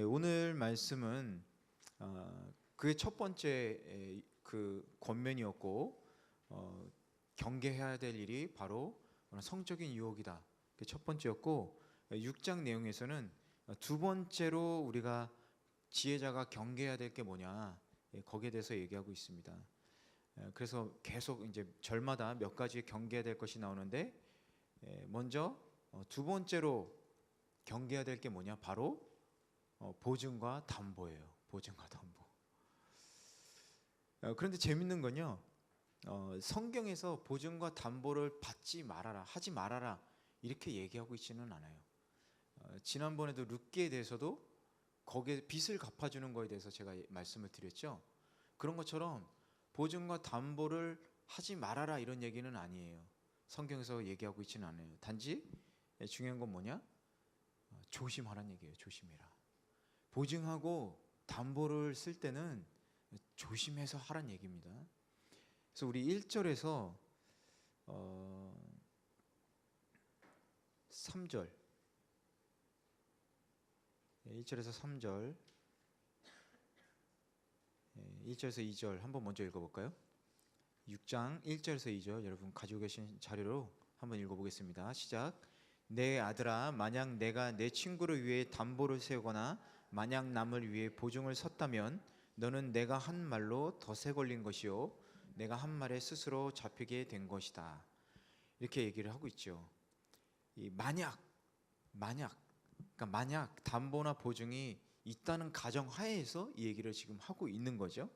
오늘 말씀은 그의 첫 번째 그 권면이었고 경계해야 될 일이 바로 성적인 유혹이다. 그 첫 번째였고 6장 내용에서는 두 번째로 우리가 지혜자가 경계해야 될 게 뭐냐, 거기에 대해서 얘기하고 있습니다. 그래서 계속 이제 절마다 몇 가지 경계해야 될 것이 나오는데 먼저 두 번째로 경계해야 될 게 뭐냐, 바로 보증과 담보예요. 보증과 담보. 그런데 재밌는 건요, 성경에서 보증과 담보를 받지 말아라, 하지 말아라 이렇게 얘기하고 있지는 않아요. 지난번에도 룻기에 대해서도 거기에 빚을 갚아주는 거에 대해서 제가 말씀을 드렸죠. 그런 것처럼 보증과 담보를 하지 말아라 이런 얘기는 아니에요. 성경에서 얘기하고 있지는 않아요. 단지 중요한 건 뭐냐? 조심하라는 얘기예요. 조심해라. 보증하고 담보를 쓸 때는 조심해서 하라는 얘기입니다. 그래서 우리 1절에서 3절, 1절에서 3절, 1절에서 2절 한번 먼저 읽어볼까요? 6장 1절에서 2절 여러분 가지고 계신 자료로 한번 읽어보겠습니다. 시작. 내 아들아, 만약 내가 내 친구를 위해 담보를 세우거나 만약 남을 위해 보증을 섰다면 너는 내가 한 말로 덫에 걸린 것이요 내가 한 말에 스스로 잡히게 된 것이다. 이렇게 얘기를 하고 있죠. 이 만약 담보나 보증이 있다는 가정 하에서 이 얘기를 지금 하고 있는 거죠.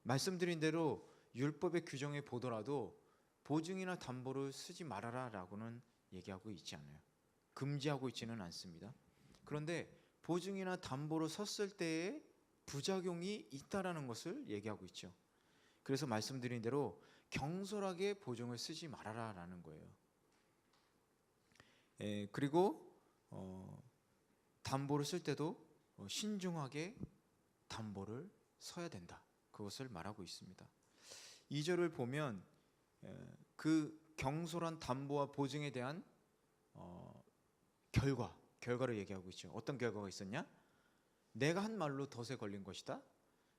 말씀드린 대로 율법의 규정에 보더라도 보증이나 담보를 쓰지 말아라 라고는 얘기하고 있지 않아요. 금지하고 있지는 않습니다. 그런데 보증이나 담보를 섰을 때의 부작용이 있다라는 것을 얘기하고 있죠. 그래서 말씀드린 대로 경솔하게 보증을 쓰지 말아라 라는 거예요. 그리고 담보를 쓸 때도 신중하게 담보를 서야 된다. 그것을 말하고 있습니다. 2절을 보면 그 경솔한 담보와 보증에 대한 결과를 얘기하고 있죠. 어떤 결과가 있었냐? 내가 한 말로 덫에 걸린 것이다.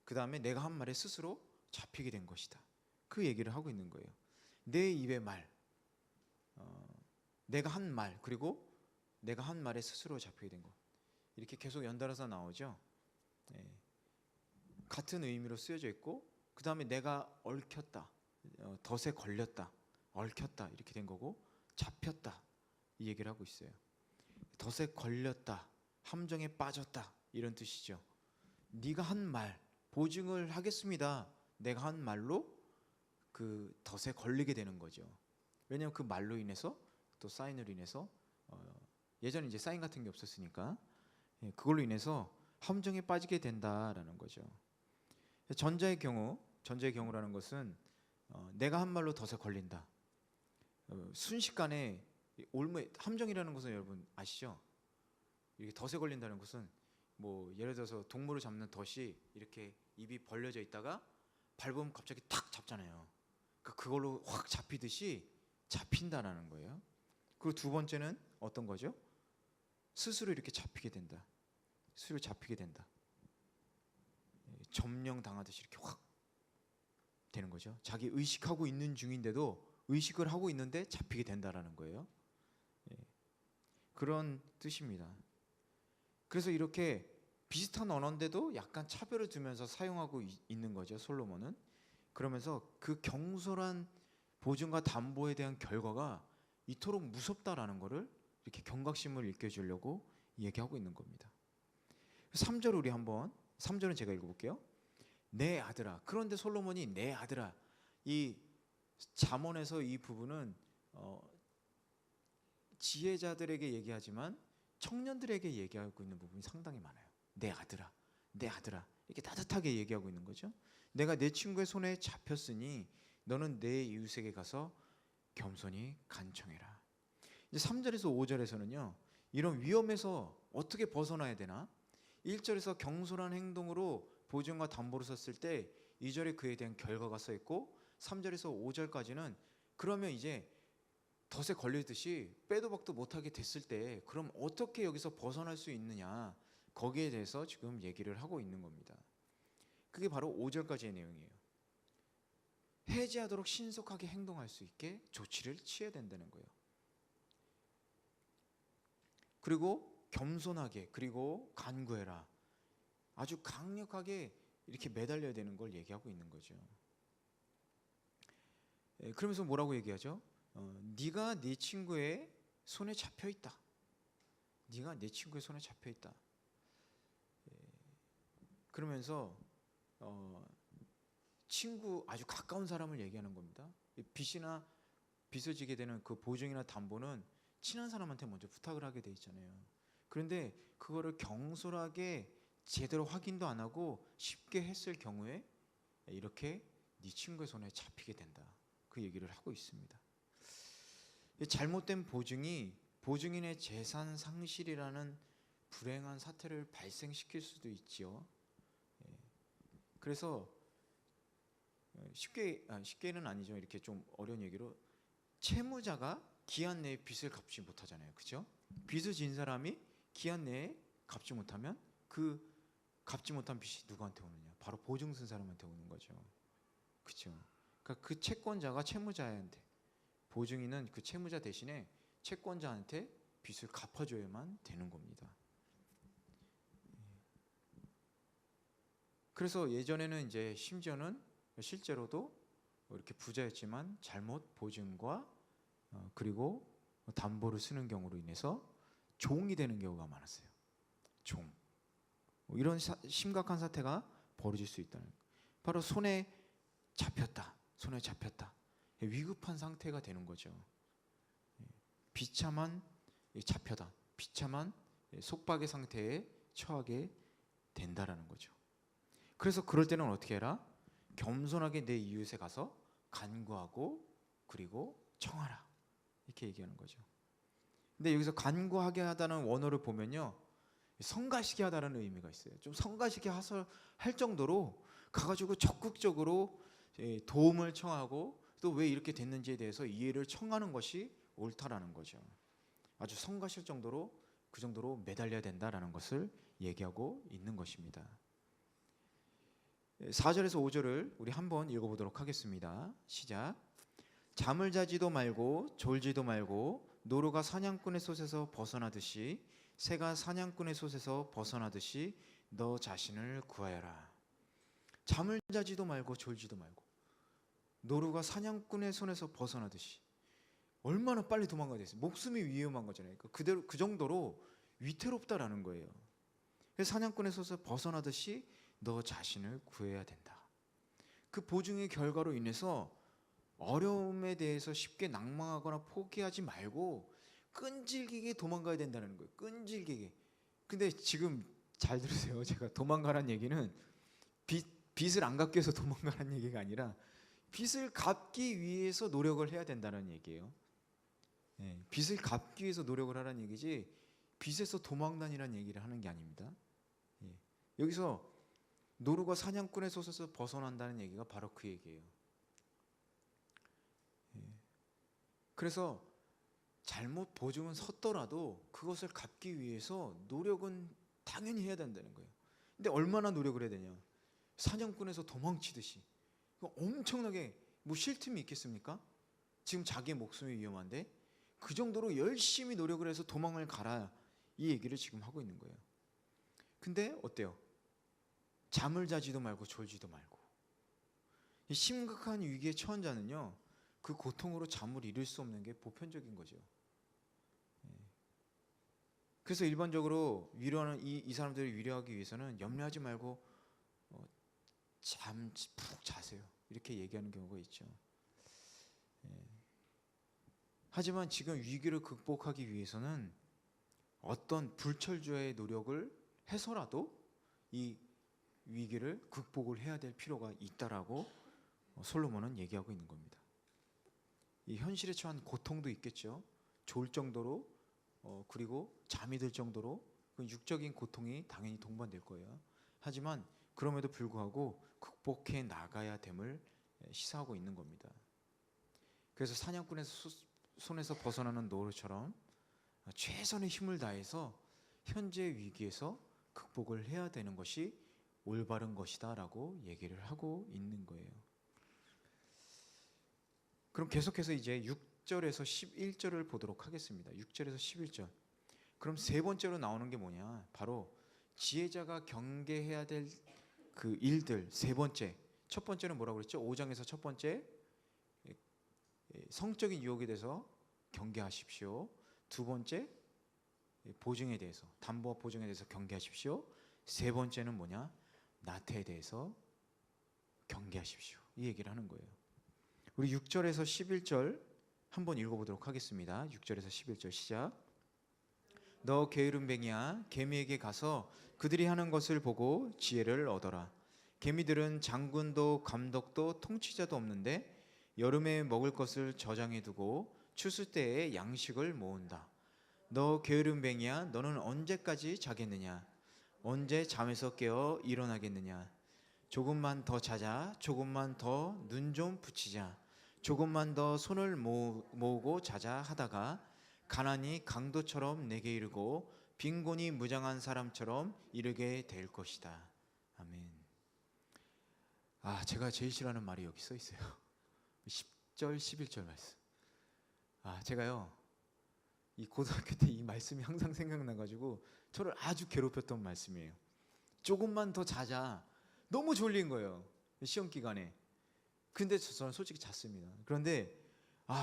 그 다음에 내가 한 말에 스스로 잡히게 된 것이다. 그 얘기를 하고 있는 거예요. 내 입의 말, 내가 한 말, 그리고 내가 한 말에 스스로 잡히게 된 것, 이렇게 계속 연달아서 나오죠. 같은 의미로 쓰여져 있고, 그 다음에 내가 얽혔다, 덫에 걸렸다, 얽혔다 이렇게 된 거고, 잡혔다 이 얘기를 하고 있어요. 덫에 걸렸다, 함정에 빠졌다 이런 뜻이죠. 네가 한 말, 보증을 하겠습니다. 내가 한 말로 그 덫에 걸리게 되는 거죠. 왜냐하면 그 말로 인해서 또 사인으로 인해서 예전에 이제 사인 같은 게 없었으니까 그걸로 인해서 함정에 빠지게 된다라는 거죠. 전자의 경우라는 것은 내가 한 말로 덫에 걸린다. 순식간에 함정이라는 것은 여러분 아시죠? 이렇게 덫에 걸린다는 것은 뭐 예를 들어서 동물을 잡는 덫이 이렇게 입이 벌려져 있다가 밟으면 갑자기 탁 잡잖아요. 그걸로 확 잡히듯이 잡힌다라는 거예요. 그리고 두 번째는 어떤 거죠? 스스로 이렇게 잡히게 된다. 스스로 잡히게 된다. 점령 당하듯이 이렇게 확 되는 거죠. 자기 의식하고 있는 중인데도 의식을 하고 있는데 잡히게 된다라는 거예요. 그런 뜻입니다. 그래서 이렇게 비슷한 언어인데도 약간 차별을 두면서 사용하고 있는 거죠, 솔로몬은. 그러면서 그 경솔한 보증과 담보에 대한 결과가 이토록 무섭다라는 것을 이렇게 경각심을 일깨주려고 얘기하고 있는 겁니다. 3절 우리 한번 3절은 제가 읽어볼게요. 내 아들아. 그런데 솔로몬이 내 아들아, 이 잠언에서 이 부분은 지혜자들에게 얘기하지만 청년들에게 얘기하고 있는 부분이 상당히 많아요. 내 아들아, 내 아들아 이렇게 따뜻하게 얘기하고 있는 거죠. 내가 내 친구의 손에 잡혔으니 너는 내 이웃에게 가서 겸손히 간청해라. 이제 3절에서 5절에서는요, 이런 위험에서 어떻게 벗어나야 되나? 1절에서 경솔한 행동으로 보증과 담보를 섰을 때 2절에 그에 대한 결과가 써 있고 3절에서 5절까지는 그러면 이제 덫에 걸리듯이 빼도 박도 못하게 됐을 때 그럼 어떻게 여기서 벗어날 수 있느냐, 거기에 대해서 지금 얘기를 하고 있는 겁니다. 그게 바로 5절까지의 내용이에요. 해지하도록 신속하게 행동할 수 있게 조치를 취해야 된다는 거예요. 그리고 겸손하게, 그리고 간구해라. 아주 강력하게 이렇게 매달려야 되는 걸 얘기하고 있는 거죠. 그러면서 뭐라고 얘기하죠? 네가 네 친구의 손에 잡혀 있다. 네가 내 친구의 손에 잡혀 있다. 그러면서 친구, 아주 가까운 사람을 얘기하는 겁니다. 빚을 지게 되는 그 보증이나 담보는 친한 사람한테 먼저 부탁을 하게 돼 있잖아요. 그런데 그거를 경솔하게 제대로 확인도 안 하고 쉽게 했을 경우에 이렇게 네 친구의 손에 잡히게 된다. 그 얘기를 하고 있습니다. 잘못된 보증이 보증인의 재산 상실이라는 불행한 사태를 발생시킬 수도 있지요. 그래서 쉽게는 아니죠. 이렇게 좀 어려운 얘기로, 채무자가 기한 내에 빚을 갚지 못하잖아요. 그렇죠? 빚을 진 사람이 기한 내에 갚지 못하면 그 갚지 못한 빚이 누구한테 오느냐? 바로 보증 쓴 사람한테 오는 거죠. 그렇죠? 그러니까 그 채권자가 채무자한테, 보증인은 그 채무자 대신에 채권자한테 빚을 갚아줘야만 되는 겁니다. 그래서 예전에는 이제 심지어는 실제로도 이렇게 부자였지만 잘못 보증과 그리고 담보를 쓰는 경우로 인해서 종이 되는 경우가 많았어요. 종. 이런 심각한 사태가 벌어질 수 있다는 거예요. 바로 손에 잡혔다. 손에 잡혔다. 위급한 상태가 되는 거죠. 비참한 잡혀다. 비참한 속박의 상태에 처하게 된다라는 거죠. 그래서 그럴 때는 어떻게 해라? 겸손하게 내 이웃에 가서 간구하고 그리고 청하라. 이렇게 얘기하는 거죠. 근데 여기서 간구하게 하다는 원어를 보면요, 성가시게 하다는 의미가 있어요. 좀 성가시게 할 정도로 가가지고 적극적으로 도움을 청하고 또 왜 이렇게 됐는지에 대해서 이해를 청하는 것이 옳다라는 거죠. 아주 성가실 정도로, 그 정도로 매달려야 된다라는 것을 얘기하고 있는 것입니다. 4절에서 5절을 우리 한번 읽어보도록 하겠습니다. 시작. 잠을 자지도 말고 졸지도 말고 노루가 사냥꾼의 솥에서 벗어나듯이 새가 사냥꾼의 솥에서 벗어나듯이 너 자신을 구하여라. 잠을 자지도 말고 졸지도 말고 노루가 사냥꾼의 손에서 벗어나듯이, 얼마나 빨리 도망가야 됐어요. 목숨이 위험한 거잖아요. 그대로 그 정도로 위태롭다라는 거예요. 그래서 사냥꾼의 손에서 벗어나듯이 너 자신을 구해야 된다. 그 보증의 결과로 인해서 어려움에 대해서 쉽게 낭망하거나 포기하지 말고 끈질기게 도망가야 된다는 거예요. 끈질기게. 근데 지금 잘 들으세요. 제가 도망가라는 얘기는 빚을 안 갚기 위해서 도망가라는 얘기가 아니라 빚을 갚기 위해서 노력을 해야 된다는 얘기예요. 빚을 갚기 위해서 노력을 하라는 얘기지 빚에서 도망다니라는 얘기를 하는 게 아닙니다. 여기서 노루가 사냥꾼의 솥에서 벗어난다는 얘기가 바로 그 얘기예요. 그래서 잘못 보증은 섰더라도 그것을 갚기 위해서 노력은 당연히 해야 된다는 거예요. 근데 얼마나 노력을 해야 되냐? 사냥꾼에서 도망치듯이. 엄청나게, 뭐 쉴 틈이 있겠습니까? 지금 자기의 목숨이 위험한데 그 정도로 열심히 노력을 해서 도망을 가라, 이 얘기를 지금 하고 있는 거예요. 근데 어때요? 잠을 자지도 말고 졸지도 말고. 이 심각한 위기에 처한 자는요, 그 고통으로 잠을 이룰 수 없는 게 보편적인 거죠. 그래서 일반적으로 위로하는 이 사람들을 위로하기 위해서는 염려하지 말고 잠 푹 자세요, 이렇게 얘기하는 경우가 있죠. 하지만 지금 위기를 극복하기 위해서는 어떤 불철주야의 노력을 해서라도 이 위기를 극복을 해야 될 필요가 있다라고 솔로몬은 얘기하고 있는 겁니다. 이 현실에 처한 고통도 있겠죠. 졸 정도로, 그리고 잠이 들 정도로 그 육적인 고통이 당연히 동반될 거예요. 하지만 그럼에도 불구하고 극복해 나가야 됨을 시사하고 있는 겁니다. 그래서 사냥꾼의 손에서 벗어나는 노루처럼 최선의 힘을 다해서 현재 위기에서 극복을 해야 되는 것이 올바른 것이다라고 얘기를 하고 있는 거예요. 그럼 계속해서 이제 6절에서 11절을 보도록 하겠습니다. 6절에서 11절. 그럼 세 번째로 나오는 게 뭐냐? 바로 지혜자가 경계해야 될 그 일들 세 번째. 첫 번째는 뭐라고 그랬죠? 5장에서 첫 번째 성적인 유혹에 대해서 경계하십시오. 두 번째 보증에 대해서, 담보와 보증에 대해서 경계하십시오. 세 번째는 뭐냐? 나태에 대해서 경계하십시오. 이 얘기를 하는 거예요. 우리 6절에서 11절 한번 읽어보도록 하겠습니다. 6절에서 11절 시작. 너 게으른 뱅이야, 개미에게 가서 그들이 하는 것을 보고 지혜를 얻어라. 개미들은 장군도 감독도 통치자도 없는데 여름에 먹을 것을 저장해 두고 추수 때에 양식을 모은다. 너 게으른 뱅이야, 너는 언제까지 자겠느냐? 언제 잠에서 깨어 일어나겠느냐? 조금만 더 자자, 조금만 더 눈 좀 붙이자, 조금만 더 손을 모으고 자자 하다가 가난이 강도처럼 내게 이르고 빈곤이 무장한 사람처럼 이르게 될 것이다. 아멘. 제가 제일 싫어하는 말이 여기 써 있어요. 10절, 11절 말씀. 제가요, 이 고등학교 때 이 말씀이 항상 생각나가지고 저를 아주 괴롭혔던 말씀이에요. 조금만 더 자자. 너무 졸린 거예요, 시험 기간에. 근데 저는 솔직히 잤습니다. 그런데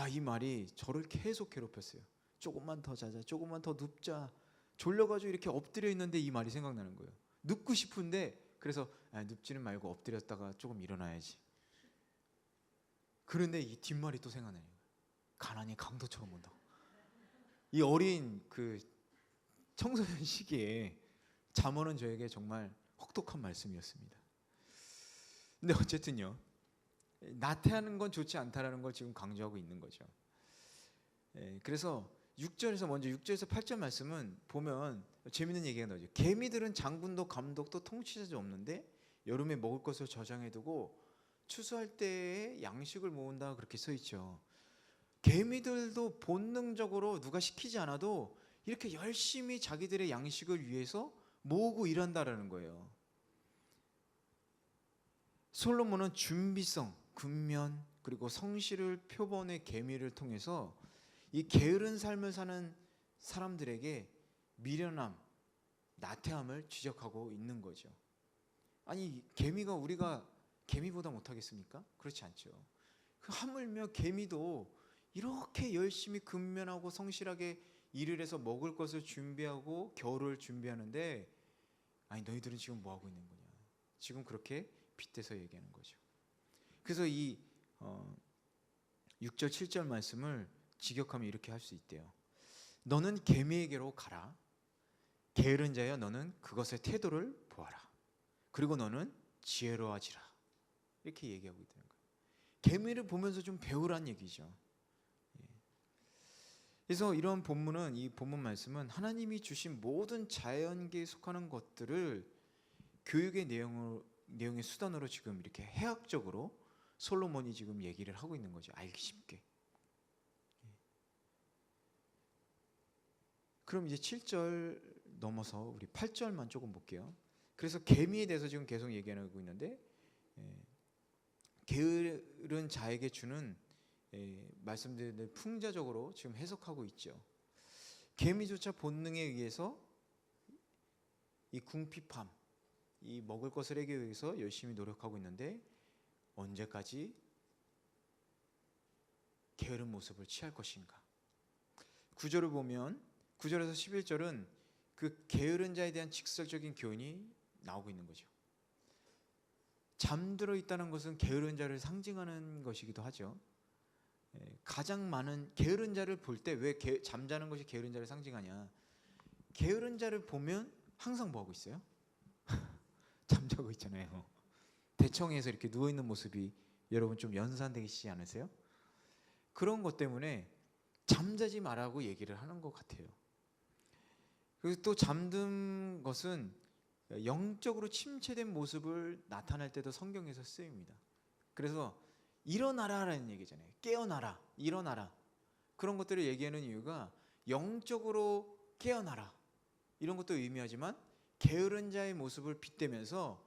이 말이 저를 계속 괴롭혔어요. 조금만 더 자자, 조금만 더 눕자. 졸려가지고 이렇게 엎드려 있는데 이 말이 생각나는 거예요. 눕고 싶은데, 그래서 눕지는 말고 엎드렸다가 조금 일어나야지. 그런데 이 뒷말이 또 생각나요. 가난이 강도처럼 온다고. 이 어린 그 청소년 시기에 잠언은 저에게 정말 혹독한 말씀이었습니다. 근데 어쨌든요, 나태하는 건 좋지 않다라는 걸 지금 강조하고 있는 거죠. 그래서 6절에서 먼저 6절에서 8절 말씀은 보면 재밌는 얘기가 나오죠. 개미들은 장군도 감독도 통치자도 없는데 여름에 먹을 것을 저장해두고 추수할 때에 양식을 모은다, 그렇게 써 있죠. 개미들도 본능적으로 누가 시키지 않아도 이렇게 열심히 자기들의 양식을 위해서 모으고 일한다라는 거예요. 솔로몬은 준비성, 근면, 그리고 성실을 표본의 개미를 통해서 이 게으른 삶을 사는 사람들에게 미련함, 나태함을 지적하고 있는 거죠. 아니, 개미가 우리가 개미보다 못하겠습니까? 그렇지 않죠. 하물며 개미도 이렇게 열심히 근면하고 성실하게 일을 해서 먹을 것을 준비하고 겨울을 준비하는데, 너희들은 지금 뭐 하고 있는 거냐? 지금 그렇게 빗대서 얘기하는 거죠. 그래서 이 6절 7절 말씀을 직역하면 이렇게 할 수 있대요. 너는 개미에게로 가라. 게으른 자여, 너는 그것의 태도를 보아라. 그리고 너는 지혜로워지라. 이렇게 얘기하고 있다는 거예요. 개미를 보면서 좀 배우란 얘기죠. 그래서 이런 본문은, 이 본문 말씀은 하나님이 주신 모든 자연계에 속하는 것들을 교육의 내용의 수단으로 지금 이렇게 해학적으로 솔로몬이 지금 얘기를 하고 있는 거죠. 알기 쉽게. 그럼 이제 7절 넘어서 우리 8절만 조금 볼게요. 그래서 개미에 대해서 지금 계속 얘기하고 있는데, 게으른 자에게 주는 말씀드린 대로 풍자적으로 지금 해석하고 있죠. 개미조차 본능에 의해서 이 궁핍함, 이 먹을 것을 하기 위해서 열심히 노력하고 있는데 언제까지 게으른 모습을 취할 것인가? 9절을 보면 9절에서 11절은 그 게으른 자에 대한 직설적인 교훈이 나오고 있는 거죠. 잠들어 있다는 것은 게으른 자를 상징하는 것이기도 하죠. 가장 많은 게으른 자를 볼 때 왜 잠자는 것이 게으른 자를 상징하냐? 게으른 자를 보면 항상 뭐 하고 있어요? 잠자고 있잖아요. 대청에서 이렇게 누워 있는 모습이 여러분 좀 연상되시지 않으세요? 그런 것 때문에 잠자지 말라고 얘기를 하는 것 같아요. 그리고 또 잠든 것은 영적으로 침체된 모습을 나타낼 때도 성경에서 쓰입니다. 그래서 일어나라라는 얘기잖아요. 깨어나라, 일어나라. 그런 것들을 얘기하는 이유가 영적으로 깨어나라, 이런 것도 의미하지만 게으른 자의 모습을 빗대면서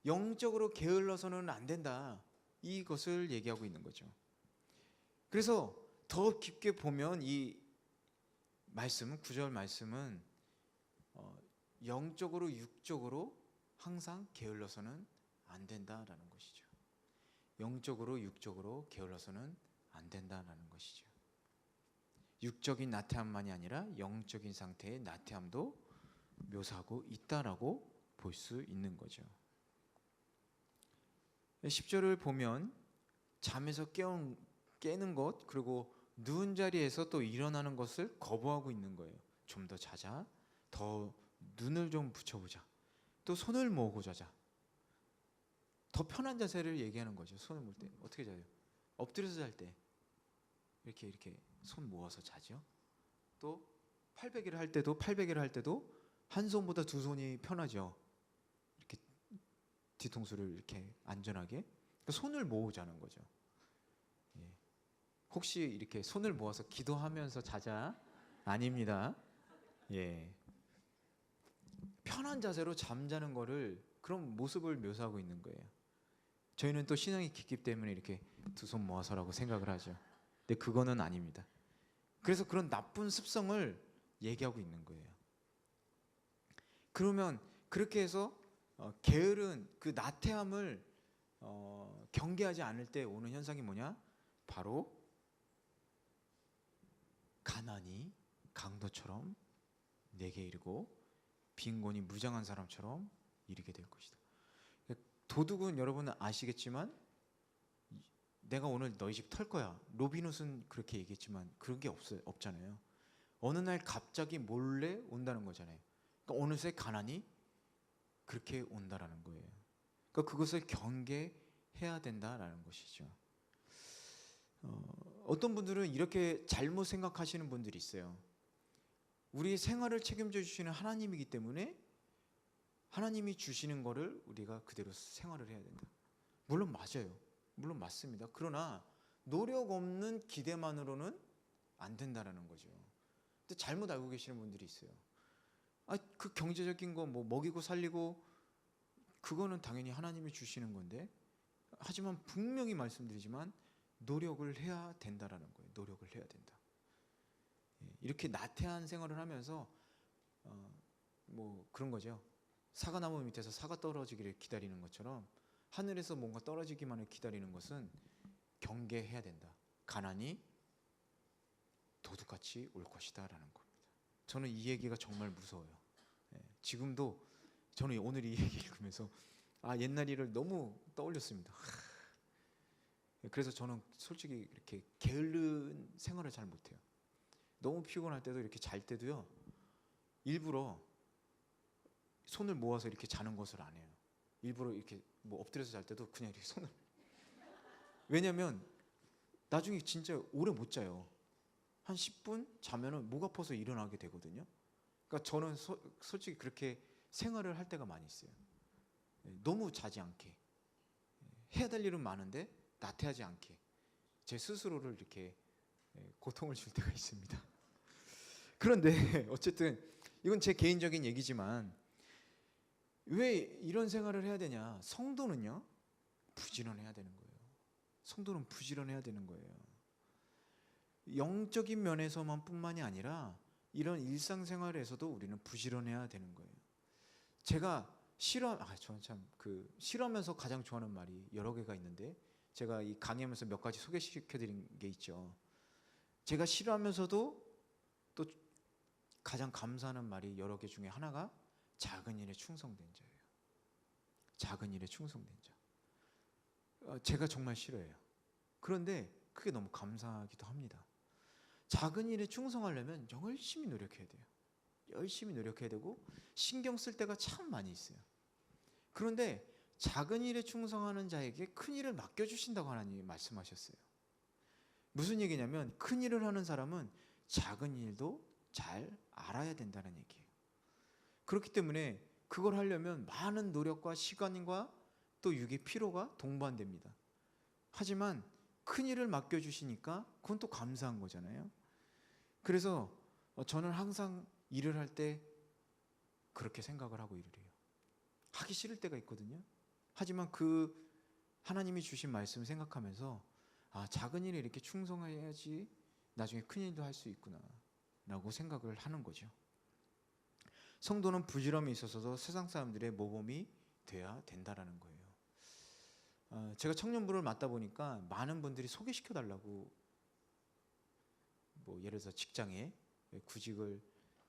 영적으로 게을러서는 안 된다, 이것을 얘기하고 있는 거죠. 그래서 더 깊게 보면 이 말씀, 9절 말씀은 영적으로 육적으로 항상 게을러서는 안 된다라는 것이죠. 영적으로 육적으로 게을러서는 안 된다라는 것이죠. 육적인 나태함만이 아니라 영적인 상태의 나태함도 묘사하고 있다라고 볼 수 있는 거죠. 10절을 보면 잠에서 깨는 것, 그리고 누운 자리에서 또 일어나는 것을 거부하고 있는 거예요. 좀 더 자자, 더 눈을 좀 붙여보자, 또 손을 모으고 자자. 더 편한 자세를 얘기하는 거죠. 손을 모을 때 어떻게 자요? 엎드려서 잘 때 이렇게 손 모아서 자죠. 또 팔베개를 할 때도 한 손보다 두 손이 편하죠. 이렇게 뒤통수를 이렇게 안전하게, 그러니까 손을 모으자는 거죠. 예. 혹시 이렇게 손을 모아서 기도하면서 자자? 아닙니다. 예. 편한 자세로 잠자는 거를, 그런 모습을 묘사하고 있는 거예요. 저희는 또 신앙이 깊기 때문에 이렇게 두 손 모아서라고 생각을 하죠. 근데 그거는 아닙니다. 그래서 그런 나쁜 습성을 얘기하고 있는 거예요. 그러면 그렇게 해서 게으른 그 나태함을 경계하지 않을 때 오는 현상이 뭐냐? 바로 가난이 강도처럼 내게 이르고 빈곤이 무장한 사람처럼 이르게 될 것이다. 도둑은 여러분은 아시겠지만 내가 오늘 너희 집 털 거야, 로빈훗은 그렇게 얘기했지만 그런 게 없잖아요. 어느 날 갑자기 몰래 온다는 거잖아요. 그러니까 어느새 가난이 그렇게 온다라는 거예요. 그러니까 그것을 경계해야 된다라는 것이죠. 어떤 분들은 이렇게 잘못 생각하시는 분들이 있어요. 우리의 생활을 책임져 주시는 하나님이기 때문에 하나님이 주시는 거를 우리가 그대로 생활을 해야 된다. 물론 맞아요. 물론 맞습니다. 그러나 노력 없는 기대만으로는 안 된다라는 거죠. 근데 잘못 알고 계시는 분들이 있어요. 그 경제적인 거 뭐 먹이고 살리고 그거는 당연히 하나님이 주시는 건데, 하지만 분명히 말씀드리지만 노력을 해야 된다라는 거예요. 노력을 해야 된다. 이렇게 나태한 생활을 하면서 뭐 그런 거죠. 사과나무 밑에서 사과 떨어지기를 기다리는 것처럼 하늘에서 뭔가 떨어지기만을 기다리는 것은 경계해야 된다. 가난이 도둑같이 올 것이다 라는 겁니다. 저는 이 얘기가 정말 무서워요. 지금도 저는 오늘 이 얘기 읽으면서 옛날 일을 너무 떠올렸습니다. 그래서 저는 솔직히 이렇게 게으른 생활을 잘 못해요. 너무 피곤할 때도 이렇게 잘 때도요, 일부러 손을 모아서 이렇게 자는 것을 안 해요. 일부러 이렇게 뭐 엎드려서 잘 때도 그냥 이렇게 손을, 왜냐면 나중에 진짜 오래 못 자요. 한 10분 자면은 목 아파서 일어나게 되거든요. 그러니까 저는 솔직히 그렇게 생활을 할 때가 많이 있어요. 너무 자지 않게, 해야 될 일은 많은데 나태하지 않게 제 스스로를 이렇게 고통을 줄 때가 있습니다. 그런데 어쨌든 이건 제 개인적인 얘기지만 왜 이런 생활을 해야 되냐? 성도는요, 부지런해야 되는 거예요. 성도는 부지런해야 되는 거예요. 영적인 면에서만 뿐만이 아니라 이런 일상생활에서도 우리는 부지런해야 되는 거예요. 제가 저는 참 실험하면서 가장 좋아하는 말이 여러 개가 있는데, 제가 이 강의하면서 몇 가지 소개시켜드린 게 있죠. 제가 싫어하면서도 또 가장 감사하는 말이 여러 개 중에 하나가 작은 일에 충성된 자예요. 작은 일에 충성된 자. 제가 정말 싫어해요. 그런데 그게 너무 감사하기도 합니다. 작은 일에 충성하려면 열심히 노력해야 돼요. 열심히 노력해야 되고 신경 쓸 때가 참 많이 있어요. 그런데 작은 일에 충성하는 자에게 큰 일을 맡겨주신다고 하나님이 말씀하셨어요. 무슨 얘기냐면 큰 일을 하는 사람은 작은 일도 잘 알아야 된다는 얘기예요. 그렇기 때문에 그걸 하려면 많은 노력과 시간과 또 육의 피로가 동반됩니다. 하지만 큰 일을 맡겨주시니까 그건 또 감사한 거잖아요. 그래서 저는 항상 일을 할 때 그렇게 생각을 하고 일을 해요. 하기 싫을 때가 있거든요. 하지만 그 하나님이 주신 말씀을 생각하면서 작은 일에 이렇게 충성해야지 나중에 큰 일도 할 수 있구나 라고 생각을 하는 거죠. 성도는 부지런함에 있어서도 세상 사람들의 모범이 돼야 된다라는 거예요. 제가 청년부를 맡다 보니까 많은 분들이 소개시켜 달라고, 뭐 예를 들어서 직장에 구직을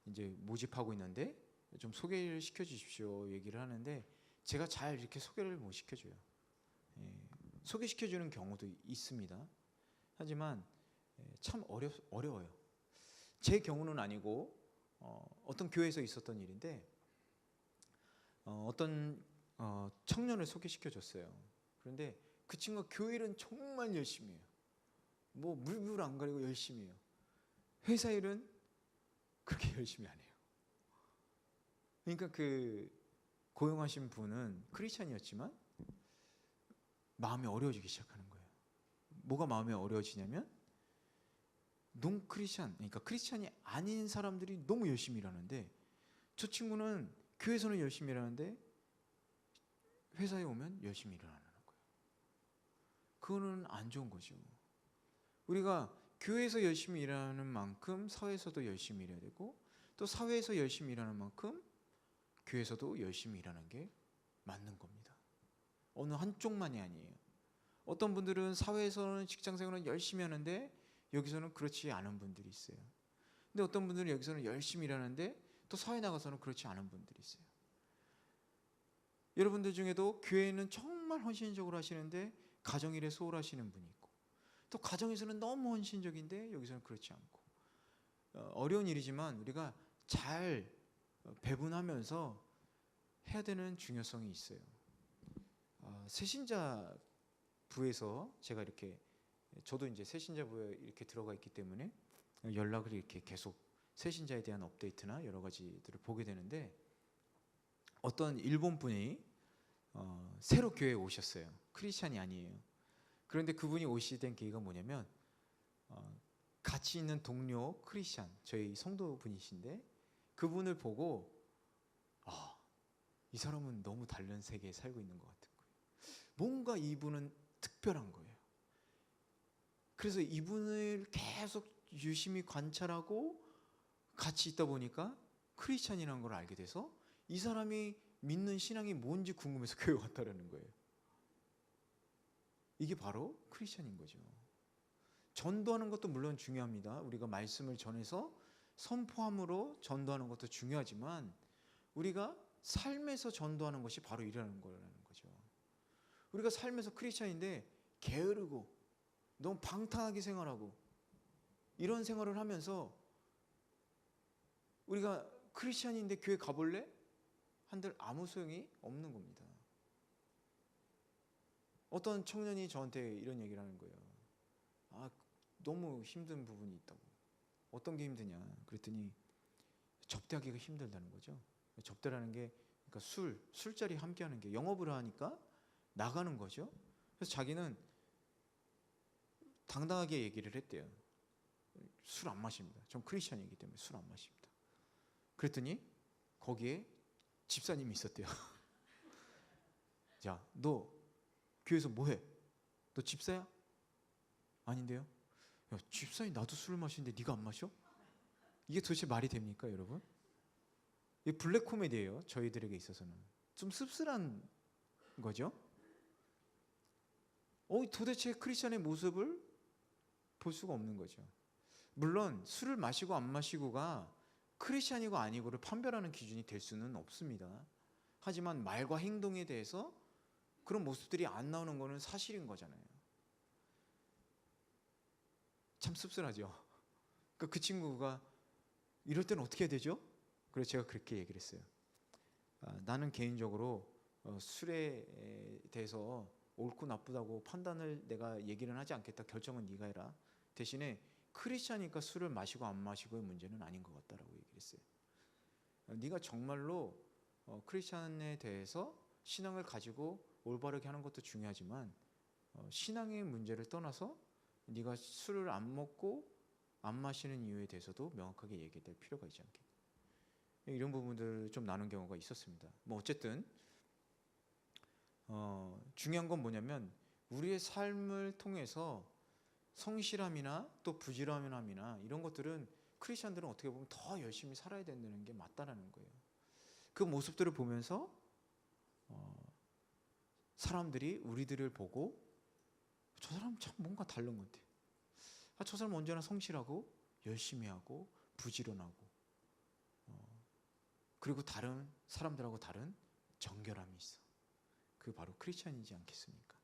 이제 모집하고 있는데 좀 소개를 시켜 주십시오 얘기를 하는데, 제가 잘 이렇게 소개를 못 시켜줘요. 소개시켜 주는 경우도 있습니다. 하지만 참 어려워요. 제 경우는 아니고 어떤 교회에서 있었던 일인데, 어떤 청년을 소개시켜 줬어요. 그런데 그 친구가 교회 일은 정말 열심히 해요. 뭐 물불 안 가리고 열심히 해요. 회사 일은 그렇게 열심히 안 해요. 그러니까 그 고용하신 분은 크리스찬이었지만 마음이 어려워지기 시작하는 거예요. 뭐가 마음이 어려워지냐면, 농크리스찬, 그러니까 크리스찬이 아닌 사람들이 너무 열심히 일하는데, 저 친구는 교회에서는 열심히 일하는데 회사에 오면 열심히 일을 안 하는 거예요. 그거는 안 좋은 거죠. 우리가 교회에서 열심히 일하는 만큼 사회에서도 열심히 일해야 되고, 또 사회에서 열심히 일하는 만큼 교회에서도 열심히 일하는 게 맞는 겁니다. 어느 한쪽만이 아니에요. 어떤 분들은 사회에서는 직장생활은 열심히 하는데 여기서는 그렇지 않은 분들이 있어요. 근데 어떤 분들은 여기서는 열심히 일하는데 또 사회 나가서는 그렇지 않은 분들이 있어요. 여러분들 중에도 교회는 정말 헌신적으로 하시는데 가정일에 소홀하시는 분이 있고, 또 가정에서는 너무 헌신적인데 여기서는 그렇지 않고, 어려운 일이지만 우리가 잘 배분하면서 해야 되는 중요성이 있어요. 새신자 부에서 제가 이렇게, 저도 이제 새신자 부에 이렇게 들어가 있기 때문에 연락을 이렇게 계속 새신자에 대한 업데이트나 여러 가지들을 보게 되는데, 어떤 일본 분이 새로 교회에 오셨어요. 크리스찬이 아니에요. 그런데 그분이 오시게 된 계기가 뭐냐면, 같이 있는 동료 크리스찬, 저희 성도분이신데 그분을 보고 이 사람은 너무 다른 세계에 살고 있는 것 같은 거예요. 뭔가 이분은 특별한 거예요. 그래서 이분을 계속 유심히 관찰하고 같이 있다 보니까 크리스찬이라는 걸 알게 돼서 이 사람이 믿는 신앙이 뭔지 궁금해서 교회 왔다라는 거예요. 이게 바로 크리스찬인 거죠. 전도하는 것도 물론 중요합니다. 우리가 말씀을 전해서 선포함으로 전도하는 것도 중요하지만, 우리가 삶에서 전도하는 것이 바로 이라는 거라는 거죠. 우리가 삶에서 크리스찬인데 게으르고 너무 방탕하게 생활하고 이런 생활을 하면서 우리가 크리스찬인데 교회 가볼래? 한들 아무 소용이 없는 겁니다. 어떤 청년이 저한테 이런 얘기를 하는 거예요. 너무 힘든 부분이 있다고. 어떤 게 힘드냐 그랬더니 접대하기가 힘들다는 거죠. 접대라는 게 그러니까 술자리 함께 하는 게, 영업을 하니까 나가는 거죠. 그래서 자기는 당당하게 얘기를 했대요. 술 안 마십니다. 전 크리스찬이기 때문에 술 안 마십니다. 그랬더니 거기에 집사님이 있었대요. 자, 너 교회에서 뭐해? 너 집사야? 아닌데요? 야, 집사인 나도 술을 마시는데 네가 안 마셔? 이게 도대체 말이 됩니까, 여러분? 이게 블랙 코미디예요. 저희들에게 있어서는 좀 씁쓸한 거죠. 도대체 크리스찬의 모습을 볼 수가 없는 거죠. 물론 술을 마시고 안 마시고가 크리스찬이고 아니고를 판별하는 기준이 될 수는 없습니다. 하지만 말과 행동에 대해서 그런 모습들이 안 나오는 거는 사실인 거잖아요. 참 씁쓸하죠. 그 친구가 이럴 때는 어떻게 해야 되죠? 그래서 제가 그렇게 얘기를 했어요. 나는 개인적으로 술에 대해서 옳고 나쁘다고 판단을 내가 얘기는 하지 않겠다. 결정은 네가 해라. 대신에 크리스찬이니까 술을 마시고 안 마시고의 문제는 아닌 것 같다라고 얘기를 했어요. 네가 정말로 크리스찬에 대해서 신앙을 가지고 올바르게 하는 것도 중요하지만, 신앙의 문제를 떠나서 네가 술을 안 먹고 안 마시는 이유에 대해서도 명확하게 얘기될 필요가 있지 않겠냐. 이런 부분들 좀 나눈 경우가 있었습니다. 뭐 어쨌든 중요한 건 뭐냐면 우리의 삶을 통해서 성실함이나 또 부지런함이나 이런 것들은 크리스천들은 어떻게 보면 더 열심히 살아야 된다는 게 맞다라는 거예요. 그 모습들을 보면서 사람들이 우리들을 보고 저 사람 참 뭔가 다른 것 같아. 저 사람 언제나 성실하고 열심히 하고 부지런하고 그리고 다른 사람들하고 다른 정결함이 있어. 그 바로 크리스천이지 않겠습니까?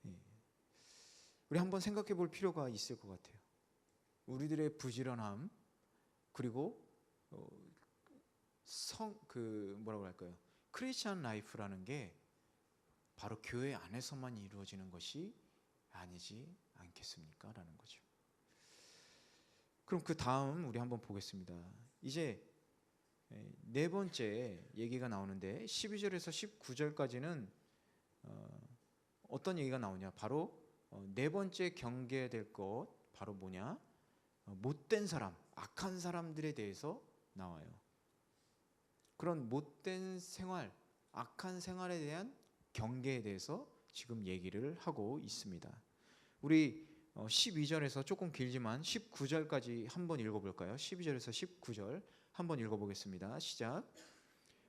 예. 우리 한번 생각해 볼 필요가 있을 것 같아요. 우리들의 부지런함 그리고 뭐라고 할까요? 크리스천 라이프라는 게 바로 교회 안에서만 이루어지는 것이 아니지 않겠습니까? 라는 거죠. 그럼 그 다음 우리 한번 보겠습니다. 이제 네 번째 얘기가 나오는데 12절에서 19절까지는 어떤 얘기가 나오냐? 바로 네 번째 경계될 것 바로 뭐냐? 못된 사람, 악한 사람들에 대해서 나와요. 그런 못된 생활, 악한 생활에 대한 경계에 대해서 지금 얘기를 하고 있습니다. 우리 12절에서 조금 길지만 19절까지 한번 읽어볼까요? 12절에서 19절 한번 읽어보겠습니다. 시작.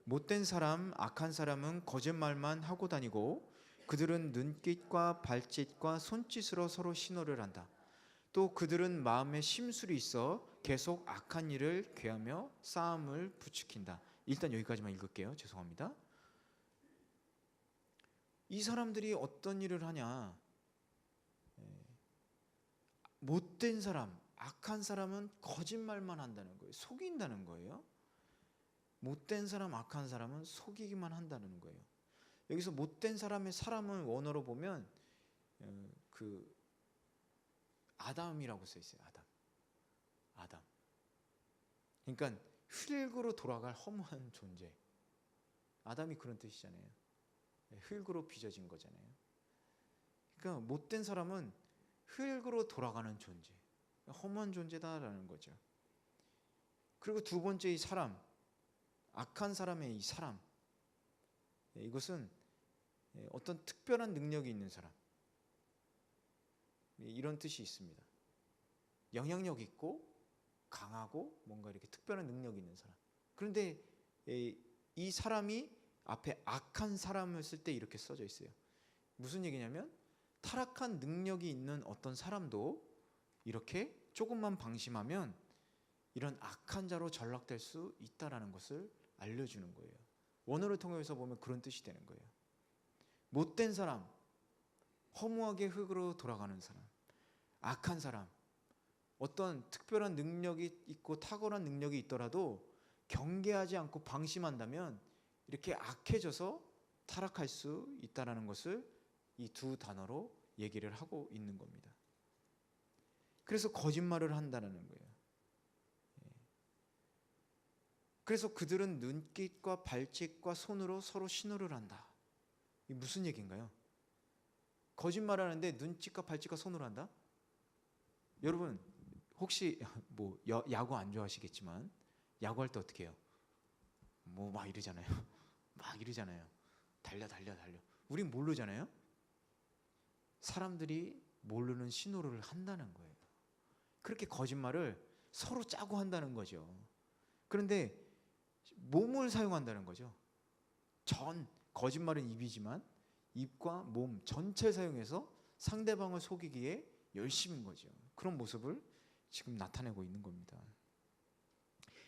못된 사람, 악한 사람은 거짓말만 하고 다니고 그들은 눈짓과 발짓과 손짓으로 서로 신호를 한다. 또 그들은 마음에 심술이 있어 계속 악한 일을 괴하며 싸움을 부추긴다. 일단 여기까지만 읽을게요. 죄송합니다. 이 사람들이 어떤 일을 하냐? 못된 사람, 악한 사람은 거짓말만 한다는 거예요. 속인다는 거예요. 못된 사람, 악한 사람은 속이기만 한다는 거예요. 여기서 못된 사람의 사람을 원어로 보면 그 아담이라고 써 있어요. 아담. 그러니까 흙으로 돌아갈 허무한 존재. 아담이 그런 뜻이잖아요. 흙으로 빚어진 거잖아요. 그러니까 못된 사람은 흙으로 돌아가는 존재, 허무한 존재다라는 거죠. 그리고 두 번째 이 사람, 악한 사람의 이 사람, 이것은 어떤 특별한 능력이 있는 사람, 이런 뜻이 있습니다. 영향력 있고 강하고 뭔가 이렇게 특별한 능력이 있는 사람. 그런데 이 사람이 앞에 악한 사람을 쓸 때 이렇게 써져 있어요. 무슨 얘기냐면 타락한 능력이 있는 어떤 사람도 이렇게 조금만 방심하면 이런 악한 자로 전락될 수 있다라는 것을 알려주는 거예요. 원어를 통해서 보면 그런 뜻이 되는 거예요. 못된 사람, 허무하게 흙으로 돌아가는 사람, 악한 사람, 어떤 특별한 능력이 있고 탁월한 능력이 있더라도 경계하지 않고 방심한다면 이렇게 악해져서 타락할 수 있다는 것을 이 두 단어로 얘기를 하고 있는 겁니다. 그래서 거짓말을 한다는 거예요. 그래서 그들은 눈짓과 발짓과 손으로 서로 신호를 한다. 이게 무슨 얘기인가요? 거짓말하는데 눈짓과 발짓과 손으로 한다? 여러분 혹시 뭐 야구 안 좋아하시겠지만 야구할 때 어떻게 해요? 뭐 막 이러잖아요. 막 이러잖아요. 달려. 우린 모르잖아요. 사람들이 모르는 신호를 한다는 거예요. 그렇게 거짓말을 서로 짜고 한다는 거죠. 그런데 몸을 사용한다는 거죠. 거짓말은 입이지만 입과 몸 전체를 사용해서 상대방을 속이기에 열심인 거죠. 그런 모습을 지금 나타내고 있는 겁니다.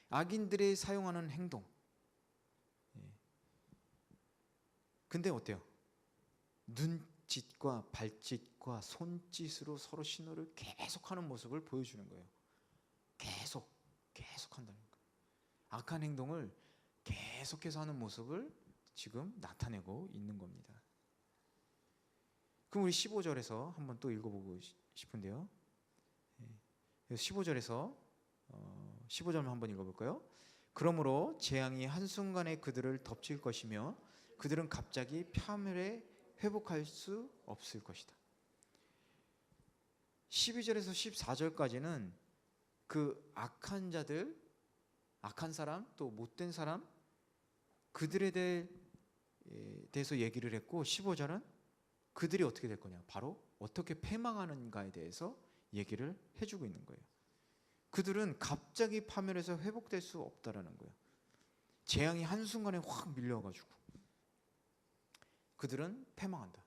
악인들이 사용하는 행동. 근데 어때요? 눈짓과 발짓과 손짓으로 서로 신호를 계속하는 모습을 보여주는 거예요. 계속 한다는 거예요. 악한 행동을 계속해서 하는 모습을 지금 나타내고 있는 겁니다. 그럼 우리 15절에서 한번 또 읽어보고 싶은데요. 15절에서 15절만 한번 읽어볼까요? 그러므로 재앙이 한순간에 그들을 덮칠 것이며 그들은 갑자기 파멸에 회복할 수 없을 것이다. 12절에서 14절까지는 그 악한 자들, 악한 사람, 또 못된 사람, 그들에 대해서 얘기를 했고, 15절은 그들이 어떻게 될 거냐, 바로 어떻게 패망하는가에 대해서 얘기를 해주고 있는 거예요. 그들은 갑자기 파멸해서 회복될 수 없다라는 거예요. 재앙이 한순간에 확 밀려가지고 그들은 패망한다.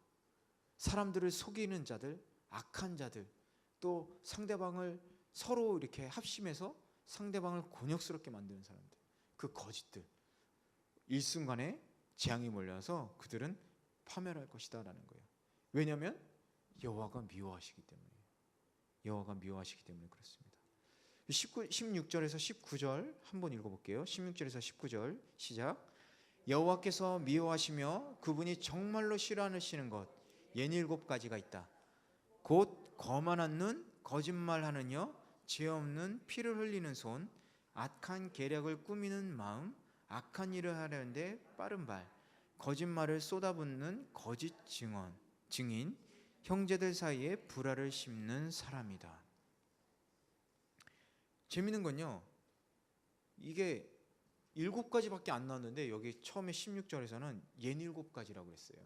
사람들을 속이는 자들, 악한 자들, 또 상대방을 서로 이렇게 합심해서 상대방을 곤욕스럽게 만드는 사람들, 그 거짓들, 일순간에 재앙이 몰려서 그들은 파멸할 것이다 라는 거예요. 왜냐하면 여호와가 미워하시기 때문에, 여호와가 미워하시기 때문에 그렇습니다. 16절에서 19절 한번 읽어볼게요. 16절에서 19절 시작. 여호와께서 미워하시며 그분이 정말로 싫어하시는 것 옌 7가지가 있다. 곧 거만한 눈, 거짓말하는 여, 죄 없는 피를 흘리는 손, 악한 계략을 꾸미는 마음, 악한 일을 하려는데 빠른 발, 거짓말을 쏟아붓는 거짓 증인, 형제들 사이에 불화를 심는 사람이다. 재밌는 건요, 이게 7가지밖에 안 나왔는데 여기 처음에 16절에서는 옌 7가지라고 했어요.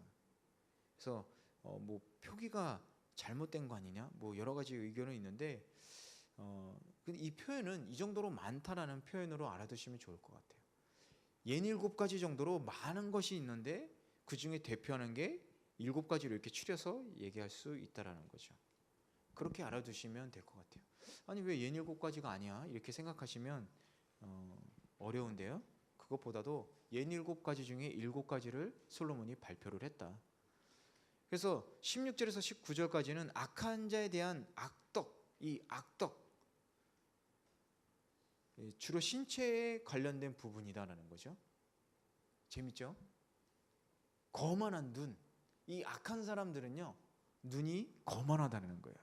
그래서 뭐 표기가 잘못된 거 아니냐, 뭐 여러 가지 의견은 있는데 근데 이 표현은 이 정도로 많다라는 표현으로 알아두시면 좋을 것 같아요. 옌 7가지 정도로 많은 것이 있는데 그 중에 대표하는 게 7가지로 이렇게 추려서 얘기할 수 있다라는 거죠. 그렇게 알아두시면 될 것 같아요. 아니 왜 옌 7가지가 아니야? 이렇게 생각하시면 어려운데요. 그것보다도 옌 7가지 중에 7가지를 솔로몬이 발표를 했다. 그래서 16절에서 19절까지는 악한 자에 대한 악덕, 이 악덕, 주로 신체에 관련된 부분이다라는 거죠. 재밌죠? 거만한 눈, 이 악한 사람들은요 눈이 거만하다는 거예요.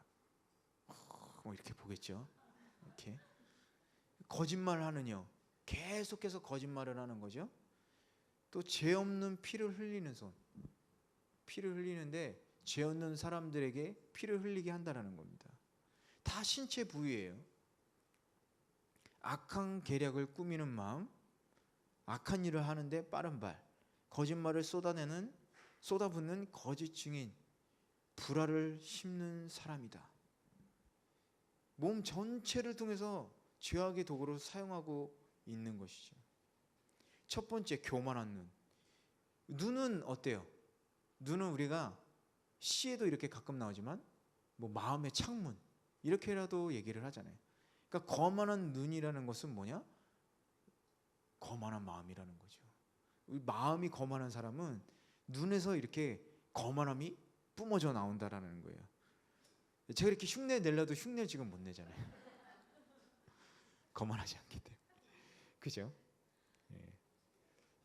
뭐 이렇게 보겠죠. 이렇게 거짓말하는 여, 계속해서 거짓말을 하는 거죠. 또 죄 없는 피를 흘리는 손, 피를 흘리는데 죄 없는 사람들에게 피를 흘리게 한다라는 겁니다. 다 신체 부위예요. 악한 계략을 꾸미는 마음, 악한 일을 하는데 빠른 발, 거짓말을 쏟아붓는 거짓 증인, 불화를 심는 사람이다. 몸 전체를 통해서 죄악의 도구로 사용하고 있는 것이죠. 첫 번째, 교만한 눈. 눈은 어때요? 눈은 우리가 시에도 이렇게 가끔 나오지만 뭐 마음의 창문 이렇게라도 얘기를 하잖아요. 그러니까 거만한 눈이라는 것은 뭐냐? 거만한 마음이라는 거죠. 마음이 거만한 사람은 눈에서 이렇게 거만함이 뿜어져 나온다라는 거예요. 제가 이렇게 흉내 내려도 흉내 지금 못 내잖아요. 거만하지 않기 때문에. 그죠?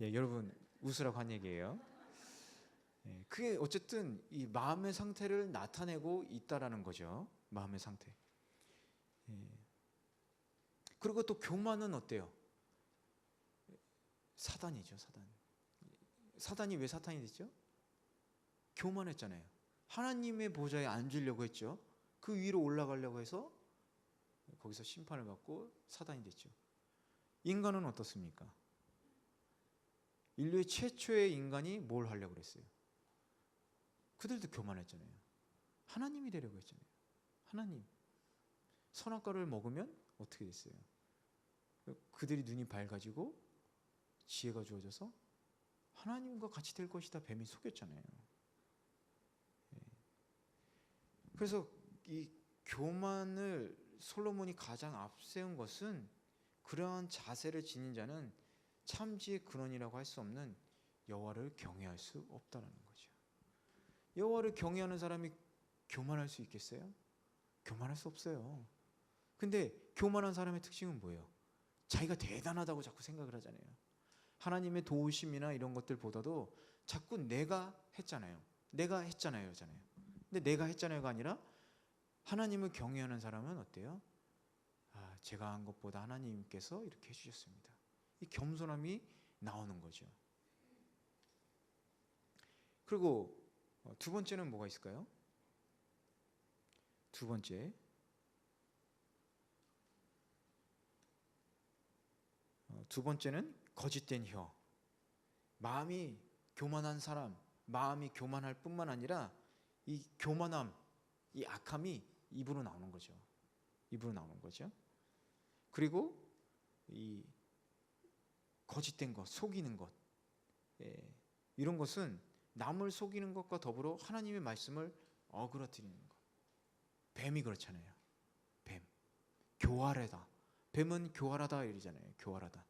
예, 여러분 웃으라고 한 얘기예요. 그게 어쨌든 이 마음의 상태를 나타내고 있다라는 거죠. 마음의 상태. 그리고 또 교만은 어때요? 사단이죠, 사단. 사단이 왜 사탄이 됐죠? 교만했잖아요. 하나님의 보좌에 앉으려고 했죠. 그 위로 올라가려고 해서 거기서 심판을 받고 사단이 됐죠. 인간은 어떻습니까? 인류의 최초의 인간이 뭘 하려고 그랬어요? 그들도 교만했잖아요. 하나님이 되려고 했잖아요. 하나님. 선악과를 먹으면 어떻게 됐어요? 그들이 눈이 밝아지고 지혜가 주어져서 하나님과 같이 될 것이다 뱀이 속였잖아요. 그래서 이 교만을 솔로몬이 가장 앞세운 것은 그러한 자세를 지닌 자는 참지의 근원이라고 할 수 없는 여호와를 경외할 수 없다는 거죠. 여호와를 경외하는 사람이 교만할 수 있겠어요? 교만할 수 없어요. 근데 교만한 사람의 특징은 뭐예요? 자기가 대단하다고 자꾸 생각을 하잖아요. 하나님의 도우심이나 이런 것들보다도 자꾸 내가 했잖아요. 내가 했잖아요. 근데 내가 했잖아요가 아니라 하나님을 경외하는 사람은 어때요? 아, 제가 한 것보다 하나님께서 이렇게 해주셨습니다. 이 겸손함이 나오는 거죠. 그리고 두 번째는 뭐가 있을까요? 두 번째, 두 번째는 거짓된 혀. 마음이 교만한 사람, 마음이 교만할 뿐만 아니라 이 교만함, 이 악함이 입으로 나오는 거죠. 입으로 나오는 거죠. 그리고 이 거짓된 것, 속이는 것, 이런 것은 남을 속이는 것과 더불어 하나님의 말씀을 어그러뜨리는 것. 뱀이 그렇잖아요. 뱀, 교활하다. 뱀은 교활하다 이러잖아요. 교활하다.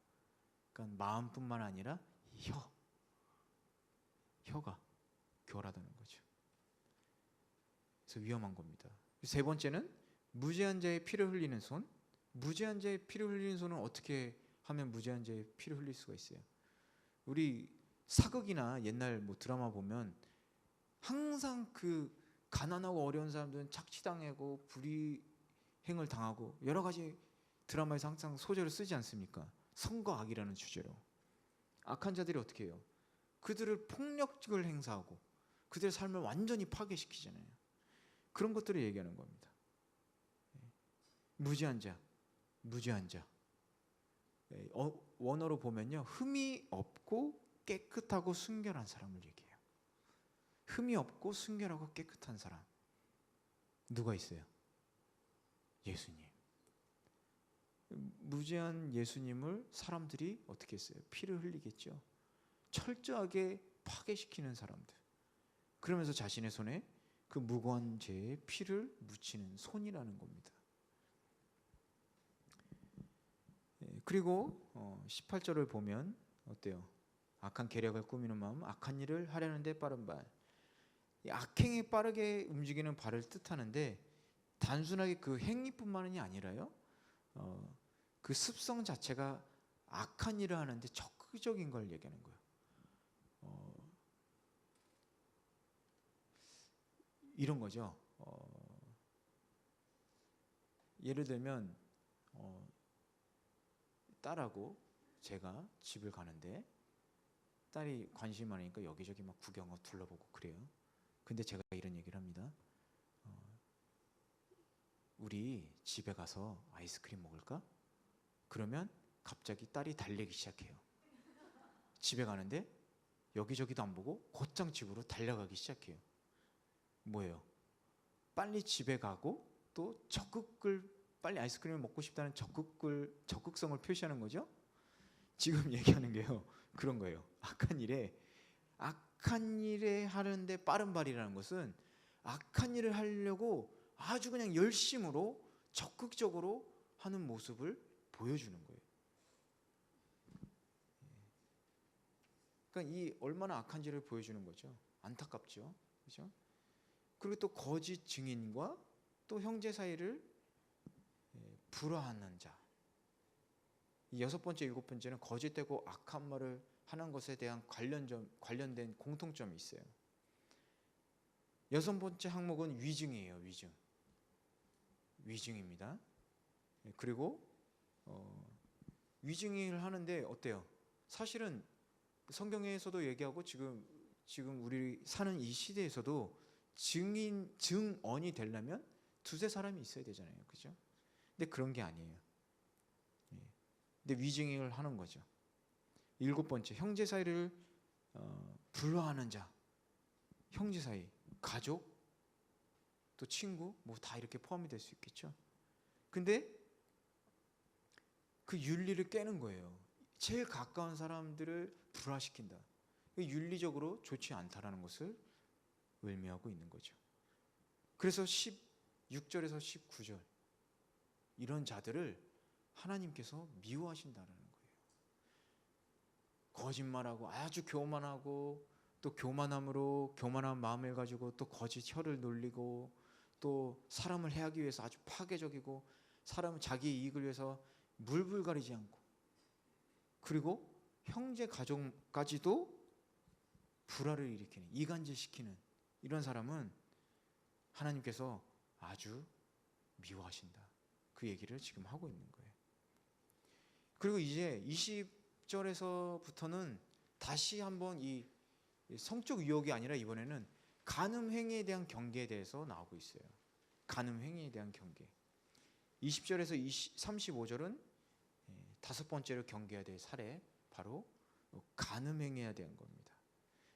그러니까 마음뿐만 아니라 혀가 교활하다는 거죠. 그래서 위험한 겁니다. 세 번째는 무죄한 자의 피를 흘리는 손. 무죄한 자의 피를 흘리는 손은 어떻게 하면 무죄한 자의 피를 흘릴 수가 있어요? 우리 사극이나 옛날 뭐 드라마 보면 항상 그 가난하고 어려운 사람들은 착취당하고 불이행을 당하고 여러 가지 드라마에서 항상 소재를 쓰지 않습니까? 선과 악이라는 주제로. 악한 자들이 어떻게 해요? 그들을 폭력을 행사하고 그들의 삶을 완전히 파괴시키잖아요. 그런 것들을 얘기하는 겁니다. 무죄한 자, 무죄한 자. 원어로 보면요, 흠이 없고 깨끗하고 순결한 사람을 얘기해요. 흠이 없고 순결하고 깨끗한 사람. 누가 있어요? 예수님. 무죄한 예수님을 사람들이 어떻게 했어요? 피를 흘리겠죠. 철저하게 파괴시키는 사람들. 그러면서 자신의 손에 그 무고한 죄의 피를 묻히는 손이라는 겁니다. 그리고 18절을 보면 어때요? 악한 계략을 꾸미는 마음, 악한 일을 하려는 데 빠른 발. 악행에 빠르게 움직이는 발을 뜻하는데 단순하게 그 행위뿐만이 아니라요, 그 습성 자체가 악한 일을 하는데 적극적인 걸 얘기하는 거예요. 이런 거죠. 예를 들면 딸하고 제가 집을 가는데 딸이 관심 많으니까 여기저기 막 구경하고 둘러보고 그래요. 근데 제가 이런 얘기를 합니다. 우리 집에 가서 아이스크림 먹을까? 그러면 갑자기 딸이 달리기 시작해요. 집에 가는데 여기저기도 안 보고 곧장 집으로 달려가기 시작해요. 뭐예요? 빨리 집에 가고 또 빨리 아이스크림을 먹고 싶다는 적극성을 표시하는 거죠. 지금 얘기하는 게요, 그런 거예요. 악한 일에 하는데 빠른 발이라는 것은 악한 일을 하려고 아주 그냥 열심으로 적극적으로 하는 모습을 보여주는 거예요. 그러니까 이 얼마나 악한지를 보여주는 거죠. 안타깝죠, 그렇죠? 그리고 또 거짓 증인과 또 형제 사이를 불화하는 자. 이 여섯 번째, 일곱 번째는 거짓되고 악한 말을 하는 것에 대한 관련된 공통점이 있어요. 여섯 번째 항목은 위증이에요. 위증입니다. 그리고 위증을 하는데 어때요? 사실은 성경에서도 얘기하고 지금 우리 사는 이 시대에서도 증언이 되려면 두세 사람이 있어야 되잖아요, 그죠? 근데 그런 게 아니에요. 근데 위증을 하는 거죠. 일곱 번째, 형제 사이를 불화하는 자. 형제 사이, 가족, 또 친구, 뭐 다 이렇게 포함이 될 수 있겠죠. 근데 그 윤리를 깨는 거예요. 제일 가까운 사람들을 불화시킨다. 윤리적으로 좋지 않다라는 것을 의미하고 있는 거죠. 그래서 16절에서 19절 이런 자들을 하나님께서 미워하신다는 거예요. 거짓말하고 아주 교만하고 또 교만한 마음을 가지고 또 거짓 혀를 놀리고 또 사람을 해하기 위해서 아주 파괴적이고 사람은 자기 이익을 위해서 물불 가리지 않고 그리고 형제 가족까지도 불화를 일으키는, 이간질시키는 이런 사람은 하나님께서 아주 미워하신다. 그 얘기를 지금 하고 있는 거예요. 그리고 이제 20절에서부터는 다시 한번 이 성적 유혹이 아니라 이번에는 간음 행위에 대한 경계에 대해서 나오고 있어요. 간음 행위에 대한 경계. 20절에서 35절은 다섯 번째로 경계해야 될 사례, 바로 간음행해야 되는 겁니다.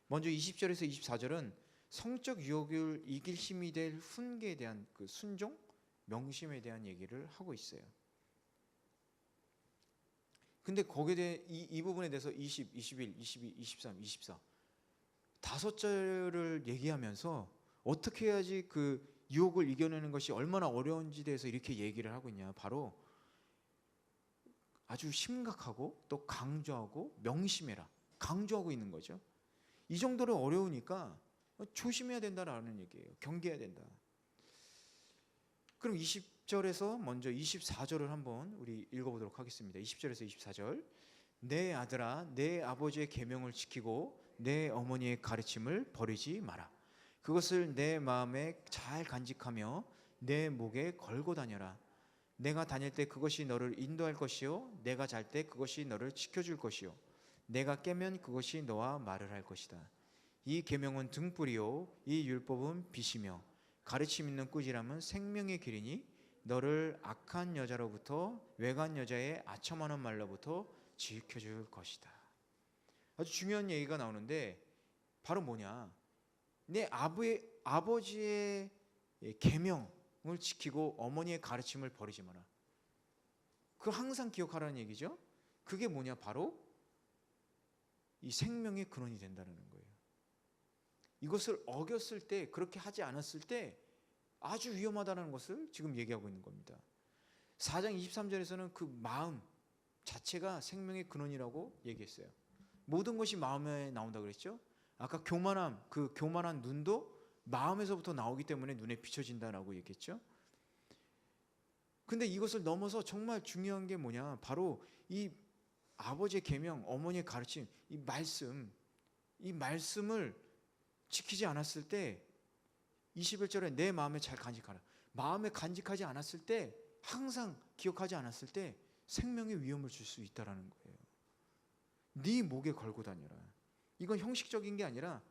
먼저 20절에서 24절은 성적 유혹을 이길 힘이 될 훈계에 대한 그 순종, 명심에 대한 얘기를 하고 있어요. 근데 거기에 대해 이 부분에 대해서 20, 21, 22, 23, 24 다섯 절을 얘기하면서 어떻게 해야지 그 유혹을 이겨내는 것이 얼마나 어려운지 대해서 이렇게 얘기를 하고 있냐. 바로 아주 심각하고 또 강조하고 명심해라. 강조하고 있는 거죠. 이 정도로 어려우니까 조심해야 된다라는 얘기예요. 경계해야 된다. 그럼 20절에서 먼저 24절을 한번 우리 읽어보도록 하겠습니다. 20절에서 24절. 내 아들아, 내 아버지의 계명을 지키고 내 어머니의 가르침을 버리지 마라. 그것을 내 마음에 잘 간직하며 내 목에 걸고 다녀라. 내가 다닐 때 그것이 너를 인도할 것이요, 내가 잘 때 그것이 너를 지켜줄 것이요, 내가 깨면 그것이 너와 말을 할 것이다. 이 계명은 등불이요, 이 율법은 빛이며 가르침 있는 꾸지람은 생명의 길이니 너를 악한 여자로부터 외간 여자의 아첨하는 말로부터 지켜줄 것이다. 아주 중요한 얘기가 나오는데 바로 뭐냐? 내 아버지의 계명을 지키고 어머니의 가르침을 버리지 마라. 그걸 항상 기억하라는 얘기죠. 그게 뭐냐? 바로 이 생명의 근원이 된다는 거예요. 이것을 어겼을 때, 그렇게 하지 않았을 때 아주 위험하다는 것을 지금 얘기하고 있는 겁니다. 4장 23절에서는 그 마음 자체가 생명의 근원이라고 얘기했어요. 모든 것이 마음에 나온다고 그랬죠. 아까 교만함, 그 교만한 눈도 마음에서부터 나오기 때문에 눈에 비춰진다라고 얘기했죠. 근데 이것을 넘어서 정말 중요한 게 뭐냐? 바로 이 아버지의 계명, 어머니의 가르침, 이 말씀을 지키지 않았을 때 21절에 내 마음에 잘 간직하라. 마음에 간직하지 않았을 때, 항상 기억하지 않았을 때 생명의 위험을 줄 수 있다라는 거예요. 네 목에 걸고 다녀라. 이건 형식적인 게 아니라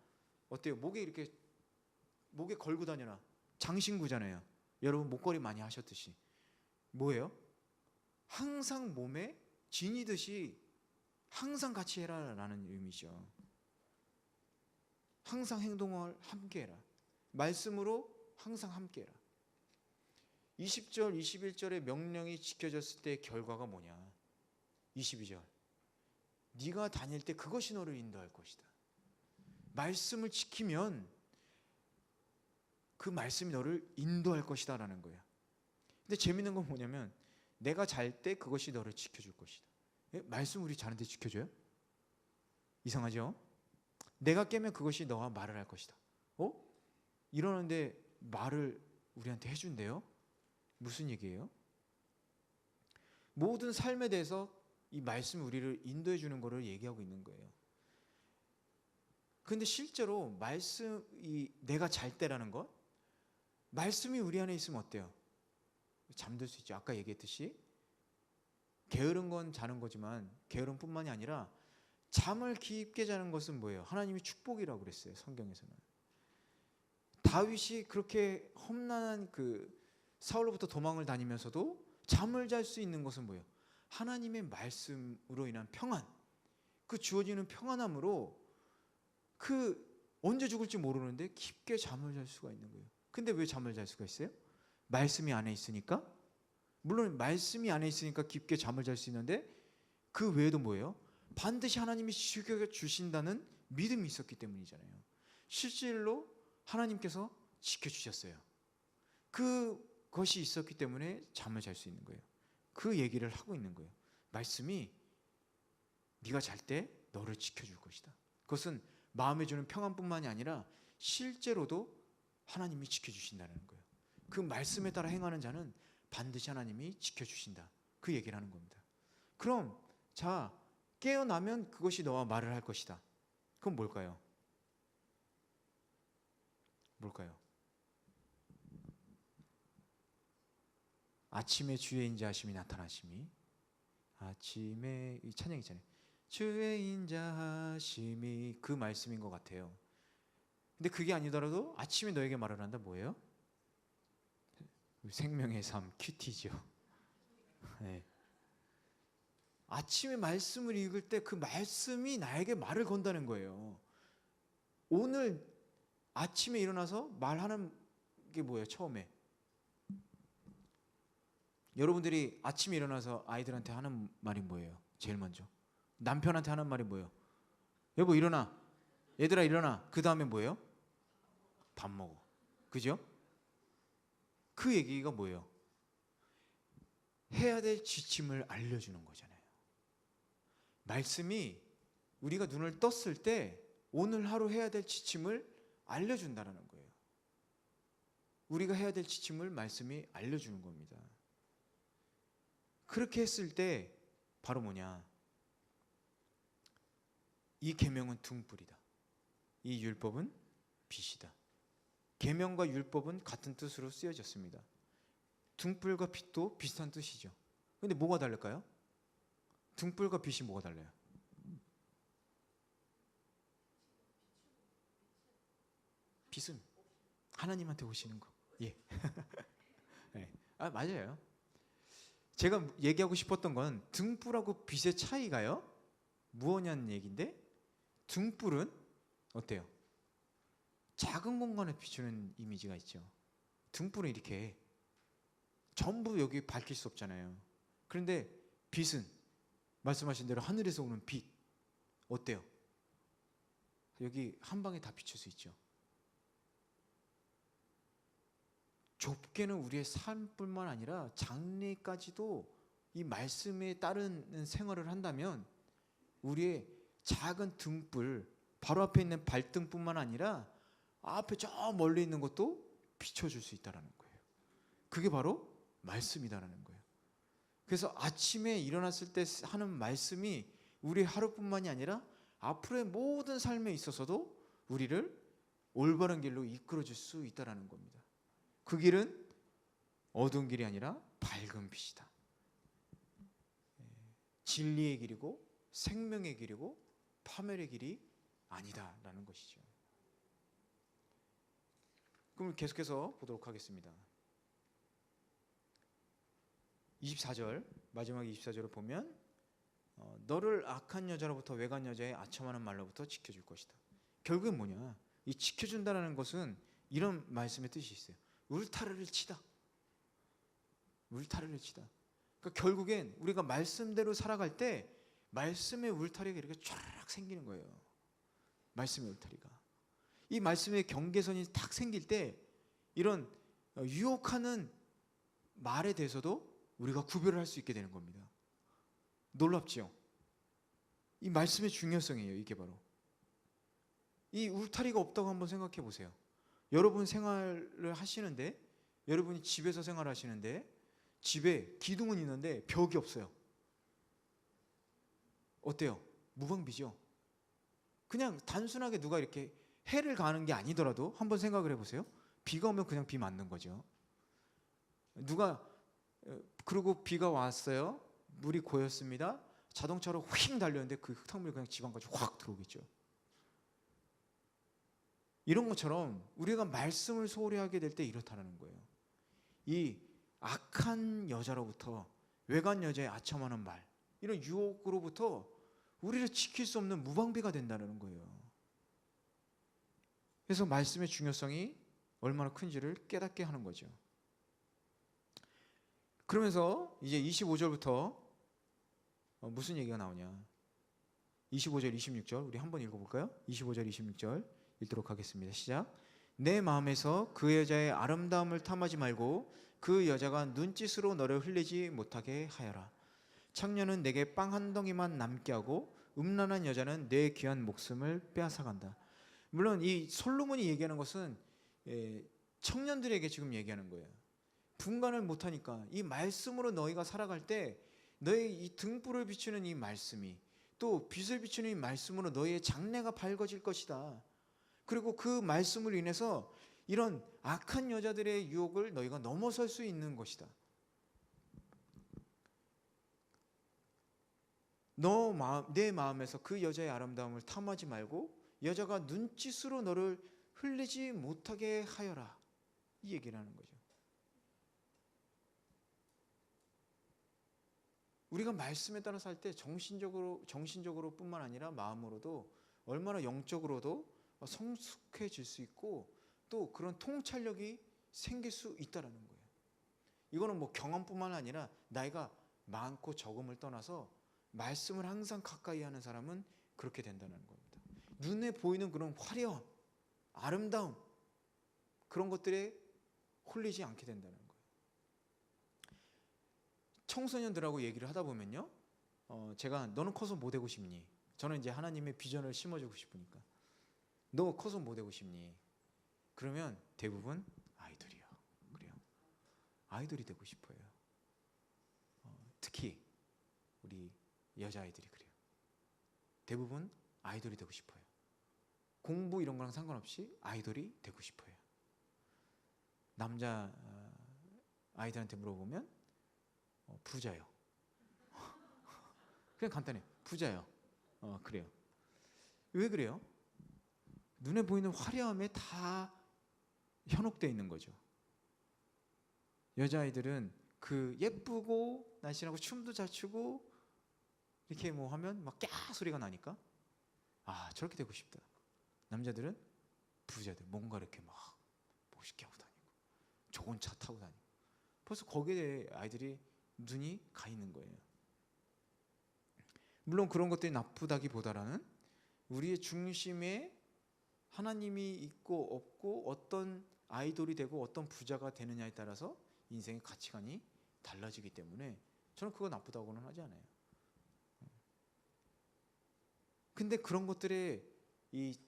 어때요? 목에 걸고 다녀라. 장신구잖아요. 여러분 목걸이 많이 하셨듯이. 뭐예요? 항상 몸에 지니듯이 항상 같이 해라라는 의미죠. 항상 행동을 함께해라. 말씀으로 항상 함께해라. 20절, 21절의 명령이 지켜졌을 때 결과가 뭐냐? 22절. 네가 다닐 때 그것이 너를 인도할 것이다. 말씀을 지키면 그 말씀이 너를 인도할 것이다 라는 거야. 근데 재밌는 건 뭐냐면 내가 잘 때 그것이 너를 지켜줄 것이다. 말씀 우리 자는데 지켜줘요? 이상하죠? 내가 깨면 그것이 너와 말을 할 것이다. 이러는데 말을 우리한테 해준대요? 무슨 얘기예요? 모든 삶에 대해서 이 말씀이 우리를 인도해 주는 것을 얘기하고 있는 거예요. 그런데 실제로 말씀이 내가 잘 때라는 것, 말씀이 우리 안에 있으면 어때요? 잠들 수 있죠. 아까 얘기했듯이 게으른 건 자는 거지만 게으름뿐만이 아니라 잠을 깊게 자는 것은 뭐예요? 하나님이 축복이라고 그랬어요. 성경에서는. 다윗이 그렇게 험난한 그 사울로부터 도망을 다니면서도 잠을 잘 수 있는 것은 뭐예요? 하나님의 말씀으로 인한 평안, 그 주어지는 평안함으로 그 언제 죽을지 모르는데 깊게 잠을 잘 수가 있는 거예요. 근데 왜 잠을 잘 수가 있어요? 말씀이 안에 있으니까. 물론 말씀이 안에 있으니까 깊게 잠을 잘 수 있는데 그 외에도 뭐예요? 반드시 하나님이 지켜주신다는 믿음이 있었기 때문이잖아요. 실질로 하나님께서 지켜주셨어요. 그것이 있었기 때문에 잠을 잘 수 있는 거예요. 그 얘기를 하고 있는 거예요. 말씀이 네가 잘 때 너를 지켜줄 것이다. 그것은 마음에 주는 평안뿐만이 아니라 실제로도 하나님이 지켜주신다는 거예요. 그 말씀에 따라 행하는 자는 반드시 하나님이 지켜주신다. 그 얘기를 하는 겁니다. 그럼 자, 깨어나면 그것이 너와 말을 할 것이다. 그럼 뭘까요? 뭘까요? 아침에 주의 인자하심이 나타나심이, 아침에 이 찬양 있잖아요. 주의 인자하심이, 그 말씀인 것 같아요. 근데 그게 아니더라도 아침에 너에게 말을 한다. 뭐예요? 생명의 삶 큐티죠. 네. 아침에 말씀을 읽을 때 그 말씀이 나에게 말을 건다는 거예요. 오늘 아침에 일어나서 말하는 게 뭐예요? 처음에 여러분들이 아침에 일어나서 아이들한테 하는 말이 뭐예요? 제일 먼저 남편한테 하는 말이 뭐예요? 여보 일어나, 얘들아 일어나. 그 다음에 뭐예요? 밥 먹어. 그죠? 그 얘기가 뭐예요? 해야 될 지침을 알려주는 거잖아요. 말씀이 우리가 눈을 떴을 때 오늘 하루 해야 될 지침을 알려준다는 거예요. 우리가 해야 될 지침을 말씀이 알려주는 겁니다. 그렇게 했을 때 바로 뭐냐? 이 계명은 등불이다. 이 율법은 빛이다. 계명과 율법은 같은 뜻으로 쓰여졌습니다. 등불과 빛도 비슷한 뜻이죠. 근데 뭐가 다를까요? 등불과 빛이 뭐가 달라요? 빛은 하나님한테 오시는 거. 예. 네. 아, 맞아요. 제가 얘기하고 싶었던 건 등불하고 빛의 차이가요, 무엇냐는 얘기인데, 등불은 어때요? 작은 공간에 비추는 이미지가 있죠. 등불은 이렇게 전부 여기 밝힐 수 없잖아요. 그런데 빛은 말씀하신 대로 하늘에서 오는 빛, 어때요? 여기 한 방에 다 비출 수 있죠. 좁게는 우리의 삶뿐만 아니라 장래까지도 이 말씀에 따르는 생활을 한다면 우리의 작은 등불, 바로 앞에 있는 발등뿐만 아니라 앞에 저 멀리 있는 것도 비춰줄 수 있다는 거예요. 그게 바로 말씀이다라는 거예요. 그래서 아침에 일어났을 때 하는 말씀이 우리 하루뿐만이 아니라 앞으로의 모든 삶에 있어서도 우리를 올바른 길로 이끌어줄 수 있다는 겁니다. 그 길은 어두운 길이 아니라 밝은 빛이다. 진리의 길이고 생명의 길이고 파멸의 길이 아니다라는 것이죠. 그럼 계속해서 보도록 하겠습니다. 24절, 마지막 24절을 보면 너를 악한 여자로부터 외간 여자의 아첨하는 말로부터 지켜줄 것이다. 결국엔 뭐냐? 이 지켜준다는 것은 이런 말씀의 뜻이 있어요. 울타리를 치다. 울타리를 치다. 그러니까 결국엔 우리가 말씀대로 살아갈 때 말씀의 울타리가 이렇게 쫙 생기는 거예요. 말씀의 울타리가. 이 말씀의 경계선이 탁 생길 때 이런 유혹하는 말에 대해서도 우리가 구별을 할 수 있게 되는 겁니다. 놀랍지요? 이 말씀의 중요성이에요. 이게 바로. 이 울타리가 없다고 한번 생각해 보세요. 여러분 생활을 하시는데, 여러분이 집에서 생활하시는데 집에 기둥은 있는데 벽이 없어요. 어때요? 무방비죠? 그냥 단순하게 누가 이렇게 해를 가하는 게 아니더라도 한번 생각을 해보세요. 비가 오면 그냥 비 맞는 거죠. 누가 그리고 비가 왔어요. 물이 고였습니다. 자동차로 휙 달렸는데 그 흙탕물이 그냥 집 안까지 확 들어오겠죠. 이런 것처럼 우리가 말씀을 소홀히 하게 될 때 이렇다는 거예요. 이 악한 여자로부터 외간 여자의 아첨하는 말, 이런 유혹으로부터 우리를 지킬 수 없는 무방비가 된다는 거예요. 그래서 말씀의 중요성이 얼마나 큰지를 깨닫게 하는 거죠. 그러면서 이제 25절부터 무슨 얘기가 나오냐? 25절, 26절 우리 한번 읽어볼까요? 25절, 26절 읽도록 하겠습니다. 시작. 내 마음에서 그 여자의 아름다움을 탐하지 말고 그 여자가 눈짓으로 너를 흘리지 못하게 하여라. 창녀는 내게 빵 한 덩이만 남게 하고 음란한 여자는 내 귀한 목숨을 빼앗아간다. 물론 이 솔로몬이 얘기하는 것은 청년들에게 지금 얘기하는 거예요. 분간을 못하니까 이 말씀으로 너희가 살아갈 때 너의 이 등불을 비추는 이 말씀이, 또 빛을 비추는 이 말씀으로 너희의 장래가 밝아질 것이다. 그리고 그 말씀을 인해서 이런 악한 여자들의 유혹을 너희가 넘어설 수 있는 것이다. 내 마음에서 그 여자의 아름다움을 탐하지 말고 여자가 눈짓으로 너를 흘리지 못하게 하여라. 이 얘기를 하는 거죠. 우리가 말씀에 따라 살 때 정신적으로뿐만 아니라 마음으로도 얼마나 영적으로도 성숙해질 수 있고 또 그런 통찰력이 생길 수 있다라는 거예요. 이거는 뭐 경험뿐만 아니라 나이가 많고 적음을 떠나서 말씀을 항상 가까이 하는 사람은 그렇게 된다는 겁니다. 눈에 보이는 그런 화려함, 아름다움 그런 것들에 홀리지 않게 된다는 거예요. 청소년들하고 얘기를 하다 보면요, 제가 너는 커서 뭐 되고 싶니? 저는 이제 하나님의 비전을 심어주고 싶으니까 너 커서 뭐 되고 싶니? 그러면 대부분 아이돌이요. 그래요. 아이돌이 되고 싶어요. 특히 우리 여자아이들이 그래요. 대부분 아이돌이 되고 싶어요. 공부 이런 거랑 상관없이 아이돌이 되고 싶어요. 남자 아이들한테 물어보면 부자요. 그냥 간단해요. 부자요. 그래요. 왜 그래요? 눈에 보이는 화려함에 다 현혹되어 있는 거죠. 여자아이들은 그 예쁘고 날씬하고 춤도 잘 추고 이렇게 뭐 하면 막 꺄 소리가 나니까 아 저렇게 되고 싶다. 남자들은 부자들 뭔가 이렇게 막 멋있게 하고 다니고 좋은 차 타고 다니고 벌써 거기에 아이들이 눈이 가 있는 거예요. 물론 그런 것들이 나쁘다기보다는 우리의 중심에 하나님이 있고 없고 어떤 아이돌이 되고 어떤 부자가 되느냐에 따라서 인생의 가치관이 달라지기 때문에 저는 그거 나쁘다고는 하지 않아요. 근데 그런 것들에 이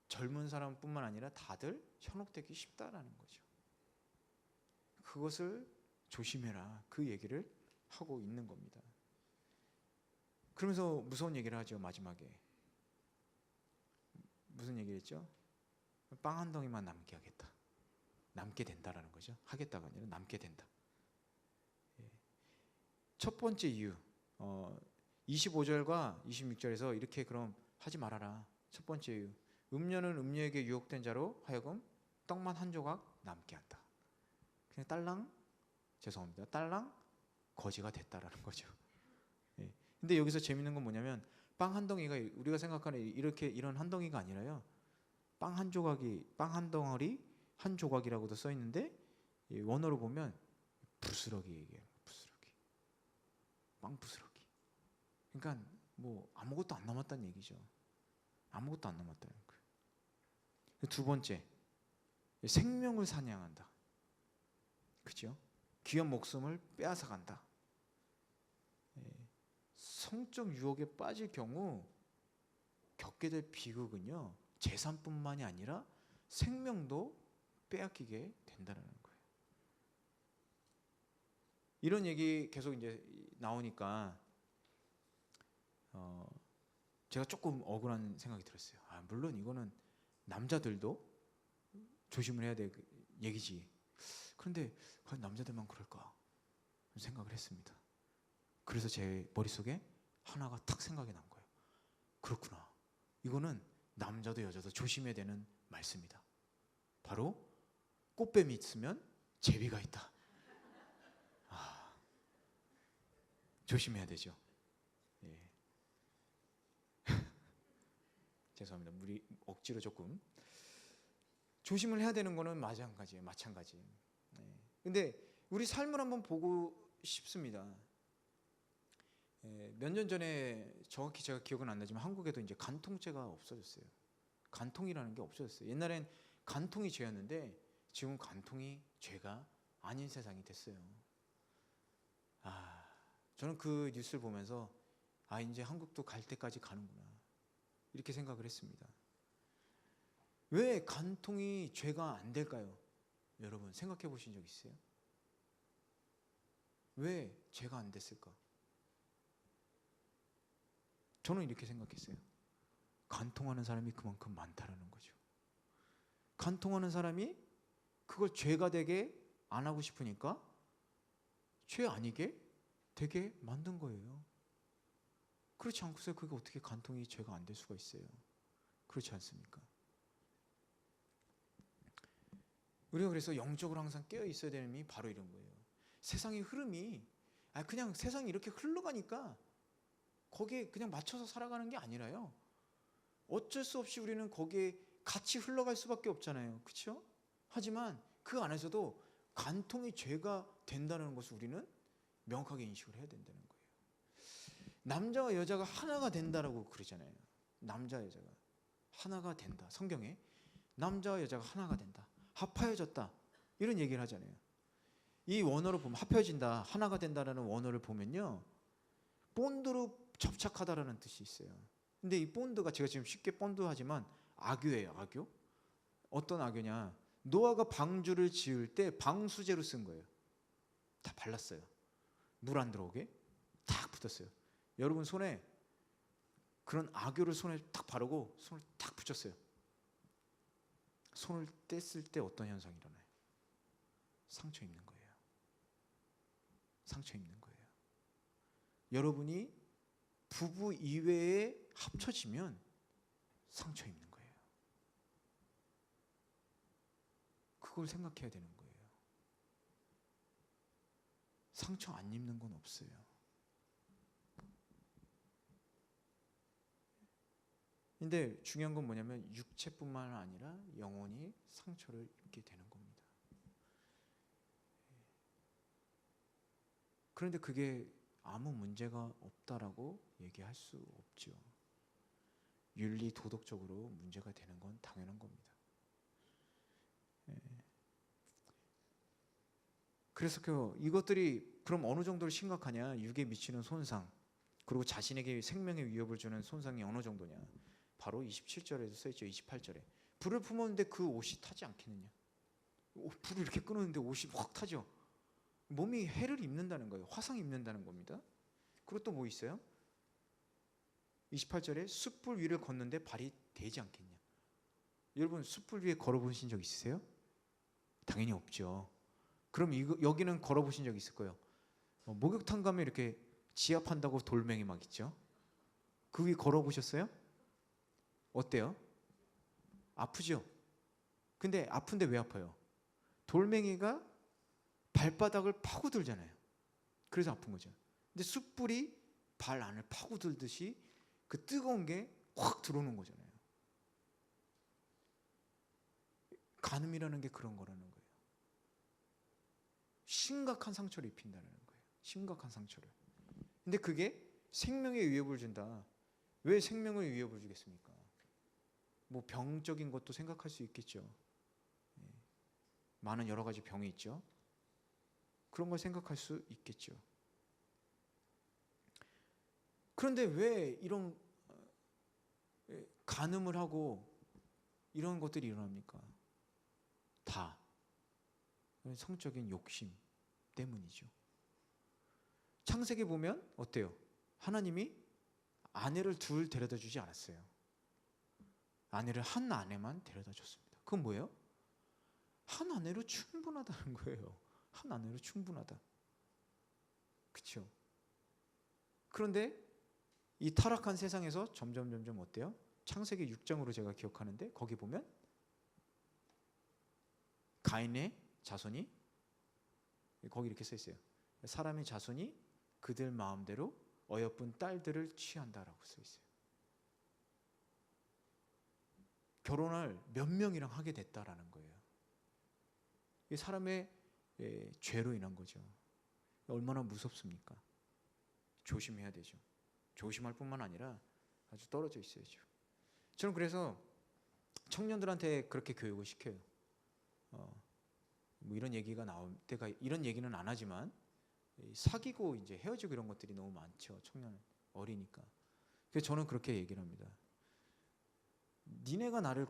젊은 사람뿐만 아니라 다들 현혹되기 쉽다라는 거죠. 그것을 조심해라 그 얘기를 하고 있는 겁니다. 그러면서 무서운 얘기를 하죠. 마지막에 무슨 얘기를 했죠? 빵 한 덩이만 남게 하겠다. 남게 된다라는 거죠. 하겠다가 아니라 남게 된다. 첫 번째 이유 25절과 26절에서 이렇게 그럼 하지 말아라. 첫 번째 이유 음료는 음료에게 유혹된 자로 하여금 떡만 한 조각 남게 한다. 그냥 딸랑 거지가 됐다라는 거죠. 근데 여기서 재밌는 건 뭐냐면 빵 한 덩이가 우리가 생각하는 이런 한 덩이가 아니라요. 빵 한 덩어리 한 조각이라고도 써 있는데 원어로 보면 부스러기 얘기해요. 부스러기. 빵 부스러기. 그러니까 뭐 아무것도 안 남았다는 얘기죠. 아무것도 안 남았다는 거예요. 두 번째, 생명을 사냥한다. 그죠? 귀한 목숨을 빼앗아 간다. 성적 유혹에 빠질 경우 겪게 될 비극은요, 재산뿐만이 아니라 생명도 빼앗기게 된다는 거예요. 이런 얘기 계속 이제 나오니까 제가 조금 억울한 생각이 들었어요. 물론 이거는 남자들도 조심을 해야 될 얘기지. 그런데 과연 남자들만 그럴까 생각을 했습니다. 그래서 제 머릿속에 하나가 탁 생각이 난 거예요. 그렇구나. 이거는 남자도 여자도 조심해야 되는 말씀이다. 바로 꽃뱀이 있으면 제비가 있다. 조심해야 되죠. 예. 죄송합니다. 우리 억지로 조금 조심을 해야 되는 거는 마찬가지예요. 근데 우리 삶을 한번 보고 싶습니다. 몇 년 전에 정확히 제가 기억은 안 나지만 한국에도 이제 간통죄가 없어졌어요. 간통이라는 게 없어졌어요. 옛날엔 간통이 죄였는데 지금 간통이 죄가 아닌 세상이 됐어요. 저는 그 뉴스를 보면서 이제 한국도 갈 때까지 가는구나 이렇게 생각을 했습니다. 왜 간통이 죄가 안 될까요? 여러분 생각해 보신 적 있어요? 왜 죄가 안 됐을까? 저는 이렇게 생각했어요. 간통하는 사람이 그만큼 많다라는 거죠. 간통하는 사람이 그걸 죄가 되게 안 하고 싶으니까 죄 아니게 되게 만든 거예요. 그렇지 않고서 그게 어떻게 간통이 죄가 안 될 수가 있어요? 그렇지 않습니까? 우리가 그래서 영적으로 항상 깨어 있어야 되는 힘이 바로 이런 거예요. 세상의 흐름이 그냥 세상이 이렇게 흘러가니까 거기에 그냥 맞춰서 살아가는 게 아니라요. 어쩔 수 없이 우리는 거기에 같이 흘러갈 수밖에 없잖아요. 그렇죠? 하지만 그 안에서도 간통이 죄가 된다는 것을 우리는 명확하게 인식을 해야 된다는 거예요. 남자와 여자가 하나가 된다라고 그러잖아요. 남자 여자가 하나가 된다. 성경에 남자와 여자가 하나가 된다. 합하여졌다. 이런 얘기를 하잖아요. 이 원어를 보면 합해진다, 하나가 된다라는 원어를 보면요, 본드로 접착하다라는 뜻이 있어요. 근데 이 본드가 제가 지금 쉽게 본드하지만 악유예요. 악유. 어떤 악유냐? 노아가 방주를 지을 때 방수제로 쓴 거예요. 다 발랐어요. 물 안 들어오게 딱 붙었어요. 여러분 손에 그런 악유를 손에 딱 바르고 손을 딱 붙였어요. 손을 뗐을 때 어떤 현상이 일어나요? 상처 입는 거예요. 상처 입는 거예요. 여러분이 부부 이외에 합쳐지면 상처 입는 거예요. 그걸 생각해야 되는 거예요. 상처 안 입는 건 없어요. 근데 중요한 건 뭐냐면 육체뿐만 아니라 영혼이 상처를 입게 되는 겁니다. 그런데 그게 아무 문제가 없다라고 얘기할 수 없죠. 윤리 도덕적으로 문제가 되는 건 당연한 겁니다. 그래서 이것들이 그럼 어느 정도로 심각하냐? 육에 미치는 손상, 그리고 자신에게 생명의 위협을 주는 손상이 어느 정도냐? 바로 27절에도 써있죠. 28절에 불을 품었는데 그 옷이 타지 않겠느냐? 불을 이렇게 끊었는데 옷이 확 타죠. 몸이 해를 입는다는 거예요. 화상 입는다는 겁니다. 그리고 또 뭐 있어요? 28절에 숯불 위를 걷는데 발이 되지 않겠냐? 여러분 숯불 위에 걸어보신 적 있으세요? 당연히 없죠. 그럼 여기는 걸어보신 적 있을 거예요. 목욕탕 가면 이렇게 지압한다고 돌멩이 막 있죠. 그 위에 걸어보셨어요? 어때요? 아프죠? 근데 아픈데 왜 아파요? 돌멩이가 발바닥을 파고들잖아요. 그래서 아픈 거죠. 근데 숯불이 발 안을 파고들듯이 그 뜨거운 게 확 들어오는 거잖아요. 간음이라는 게 그런 거라는 거예요. 심각한 상처를 입힌다는 거예요. 심각한 상처를. 근데 그게 생명에 위협을 준다. 왜 생명에 위협을 주겠습니까? 뭐 병적인 것도 생각할 수 있겠죠. 많은 여러 가지 병이 있죠. 그런 걸 생각할 수 있겠죠. 그런데 왜 이런 간음을 하고 이런 것들이 일어납니까? 다 성적인 욕심 때문이죠. 창세기 보면 어때요? 하나님이 아내를 둘 데려다 주지 않았어요. 아내를 한 아내만 데려다 줬습니다. 그건 뭐예요? 한 아내로 충분하다는 거예요. 한 아내로 충분하다. 그렇죠? 그런데 이 타락한 세상에서 점점 어때요? 창세기 6장으로 제가 기억하는데 거기 보면 가인의 자손이 거기 이렇게 써 있어요. 사람의 자손이 그들 마음대로 어여쁜 딸들을 취한다라고 써 있어요. 결혼을 몇 명이랑 하게 됐다라는 거예요. 이게 사람의 죄로 인한 거죠. 얼마나 무섭습니까? 조심해야 되죠. 조심할 뿐만 아니라 아주 떨어져 있어야죠. 저는 그래서 청년들한테 그렇게 교육을 시켜요. 뭐 이런 얘기가 나올 때가, 이런 얘기는 안 하지만 사귀고 이제 헤어지고 이런 것들이 너무 많죠. 청년 어리니까. 그래서 저는 그렇게 얘기를 합니다. 니네가 나를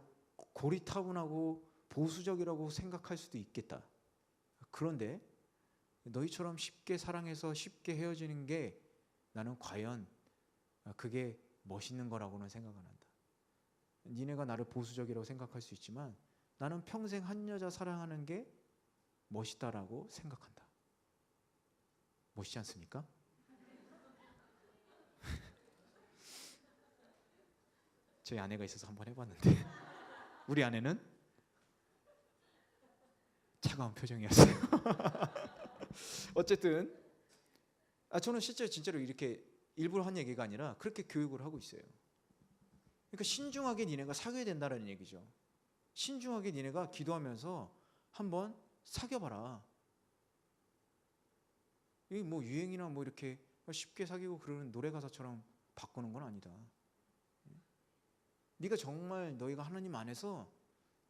고리타분하고 보수적이라고 생각할 수도 있겠다. 그런데 너희처럼 쉽게 사랑해서 쉽게 헤어지는 게 나는 과연 그게 멋있는 거라고는 생각을 한다. 니네가 나를 보수적이라고 생각할 수 있지만 나는 평생 한 여자 사랑하는 게 멋있다라고 생각한다. 멋있지 않습니까? 저희 아내가 있어서 한번 해봤는데 우리 아내는 차가운 표정이었어요. 어쨌든 저는 실제 진짜로 이렇게 일부러 한 얘기가 아니라 그렇게 교육을 하고 있어요. 그러니까 신중하게 니네가 사귀어야 된다는 얘기죠. 신중하게 니네가 기도하면서 한번 사귀어봐라. 이게 뭐 유행이나 뭐 이렇게 쉽게 사귀고 그러는 노래 가사처럼 바꾸는 건 아니다. 네가 정말 너희가 하나님 안에서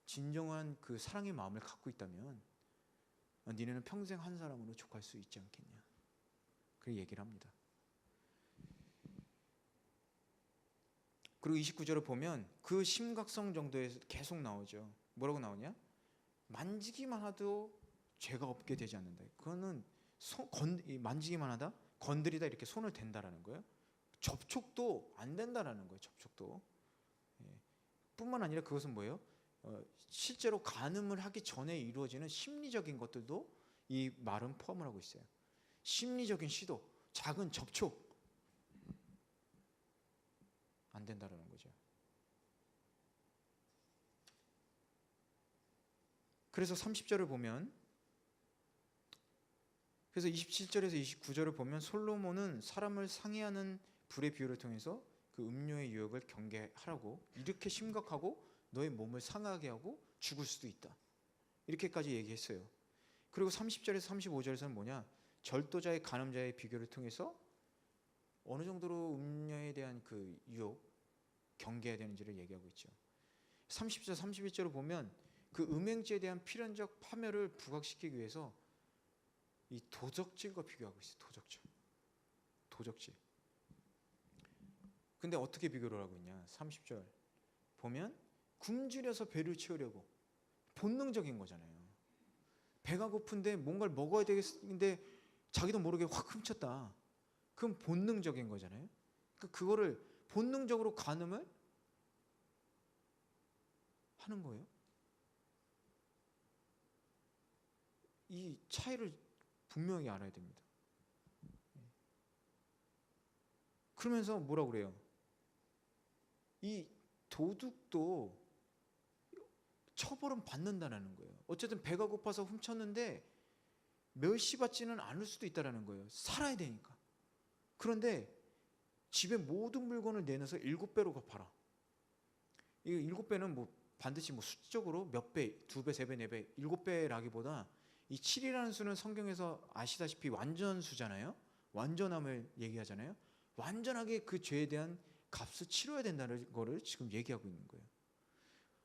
진정한 그 사랑의 마음을 갖고 있다면 니네는 평생 한 사람으로 족할 수 있지 않겠냐. 그렇게 얘기를 합니다. 그리고 29절을 보면 그 심각성 정도에서 계속 나오죠. 뭐라고 나오냐? 만지기만 하도 죄가 없게 되지 않는다. 그거는 만지기만 하다, 건드리다 이렇게 손을 댄다라는 거예요. 접촉도 안 된다라는 거예요. 접촉도. 뿐만 아니라 그것은 뭐예요? 실제로 간음을 하기 전에 이루어지는 심리적인 것들도 이 말은 포함을 하고 있어요. 심리적인 시도, 작은 접촉 안 된다라는 거죠. 그래서 30절을 보면, 그래서 27절에서 29절을 보면 솔로몬은 사람을 상해하는 불의 비유를 통해서 그 음료의 유혹을 경계하라고, 이렇게 심각하고 너의 몸을 상하게 하고 죽을 수도 있다, 이렇게까지 얘기했어요. 그리고 30절에서 35절에서는 뭐냐, 절도자의 간음자의 비교를 통해서 어느 정도로 음료에 대한 그 유혹 경계해야 되는지를 얘기하고 있죠. 30절 31절을 보면 그 음행죄에 대한 필연적 파멸을 부각시키기 위해서 이 도적질과 비교하고 있어요. 도적질. 근데 어떻게 비교를 하고 있냐? 30절 보면 굶주려서 배를 채우려고, 본능적인 거잖아요. 배가 고픈데 뭔가를 먹어야 되겠는데 자기도 모르게 확 훔쳤다. 그건 본능적인 거잖아요. 그거를 본능적으로 간음을 하는 거예요. 이 차이를 분명히 알아야 됩니다. 그러면서 뭐라고 그래요? 이 도둑도 처벌은 받는다는 거예요. 어쨌든 배가 고파서 훔쳤는데 멸시받지는 않을 수도 있다는 거예요. 살아야 되니까. 그런데 집에 모든 물건을 내놔서 7배로 갚아라. 이 7배는 뭐 반드시 뭐 수적으로 몇 배, 2배, 3배, 4배, 7배라기보다 이 7이라는 수는 성경에서 아시다시피 완전수잖아요. 완전함을 얘기하잖아요. 완전하게 그 죄에 대한 값을 치러야 된다는 거를 지금 얘기하고 있는 거예요.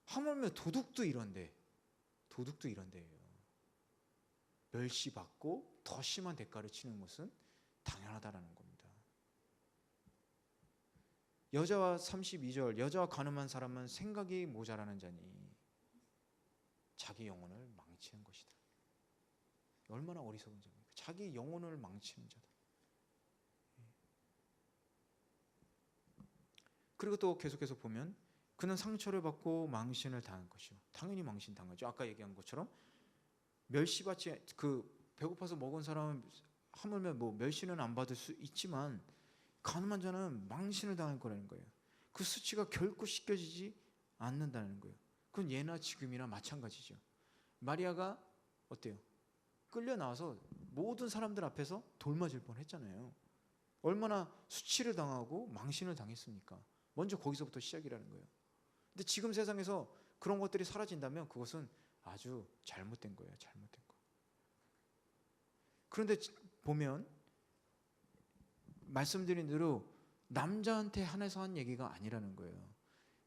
하물며 도둑도 이런데예요. 멸시받고 더 심한 대가를 치는 것은 당연하다라는 겁니다. 여자와 32절, 여자와 간음한 사람은 생각이 모자라는 자니 자기 영혼을 망치는 것이다. 얼마나 어리석은 자입니까? 자기 영혼을 망치는 자다. 그리고 또 계속해서 보면 그는 상처를 받고 망신을 당한 것이요. 당연히 망신 당하죠. 아까 얘기한 것처럼 멸시받지, 그 배고파서 먹은 사람은 하물며 뭐 멸시는 안 받을 수 있지만 간음한 자는 망신을 당할 거라는 거예요. 그 수치가 결코 씻겨지지 않는다는 거예요. 그건 예나 지금이나 마찬가지죠. 마리아가 어때요? 끌려 나와서 모든 사람들 앞에서 돌맞을 뻔했잖아요. 얼마나 수치를 당하고 망신을 당했습니까? 먼저 거기서부터 시작이라는 거예요. 근데 지금 세상에서 그런 것들이 사라진다면 그것은 아주 잘못된 거예요. 잘못된 거. 그런데 보면 말씀드린 대로 남자한테 한해서 한 얘기가 아니라는 거예요.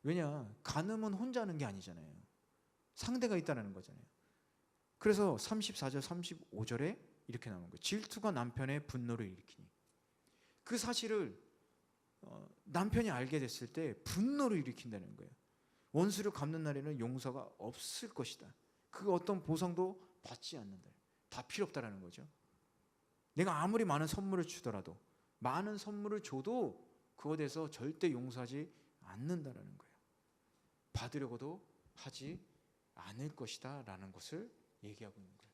왜냐? 간음은 혼자 하는 게 아니잖아요. 상대가 있다는 거잖아요. 그래서 34절 35절에 이렇게 나오는 거예요. 질투가 남편의 분노를 일으키니. 그 사실을 남편이 알게 됐을 때 분노를 일으킨다는 거예요. 원수를 갚는 날에는 용서가 없을 것이다. 그 어떤 보상도 받지 않는다. 다 필요 없다라는 거죠. 내가 아무리 많은 선물을 주더라도, 많은 선물을 줘도 그것에 대해서 절대 용서하지 않는다라는 거예요. 받으려고도 하지 않을 것이다 라는 것을 얘기하고 있는 거예요.